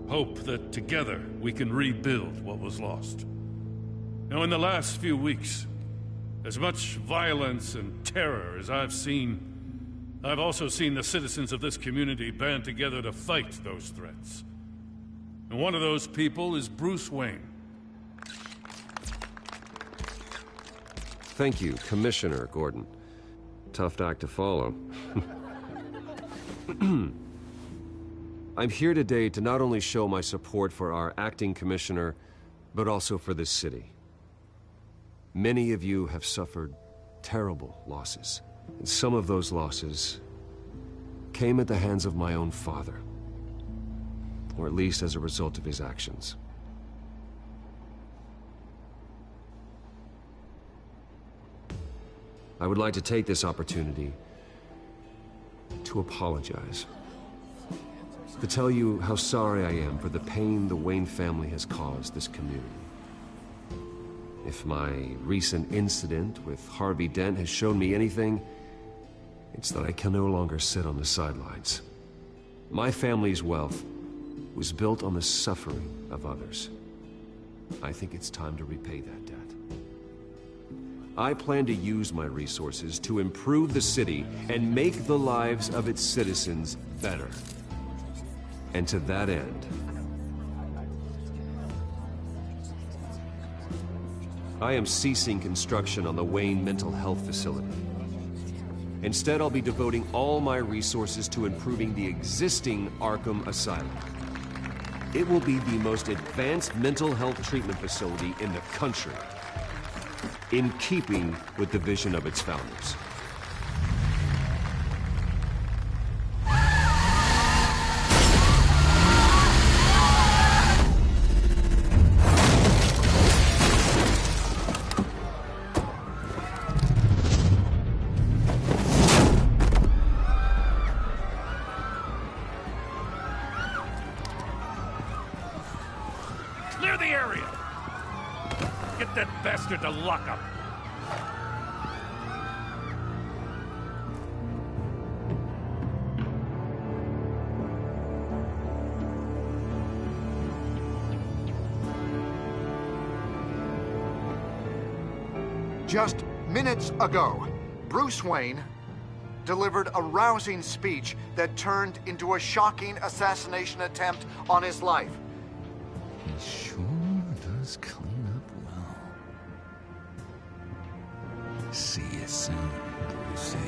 Speaker 11: Hope that together we can rebuild what was lost. Now, in the last few weeks, as much violence and terror as I've seen, I've also seen the citizens of this community band together to fight those threats. And one of those people is Bruce Wayne.
Speaker 7: Thank you, Commissioner Gordon. Tough act to follow. I'm here today to not only show my support for our acting commissioner, but also for this city. Many of you have suffered terrible losses. And some of those losses came at the hands of my own father. Or at least as a result of his actions. I would like to take this opportunity to apologize. To tell you how sorry I am for the pain the Wayne family has caused this community. If my recent incident with Harvey Dent has shown me anything, it's that I can no longer sit on the sidelines. My family's wealth was built on the suffering of others. I think it's time to repay that debt. I plan to use my resources to improve the city and make the lives of its citizens better. And to that end, I am ceasing construction on the Wayne Mental Health Facility. Instead, I'll be devoting all my resources to improving the existing Arkham Asylum. It will be the most advanced mental health treatment facility in the country, in keeping with the vision of its founders.
Speaker 15: Clear the area! Get that bastard to lock up!
Speaker 16: Just minutes ago, Bruce Wayne delivered a rousing speech that turned into a shocking assassination attempt on his life.
Speaker 10: He sure does clean up well. See you soon, Brucey.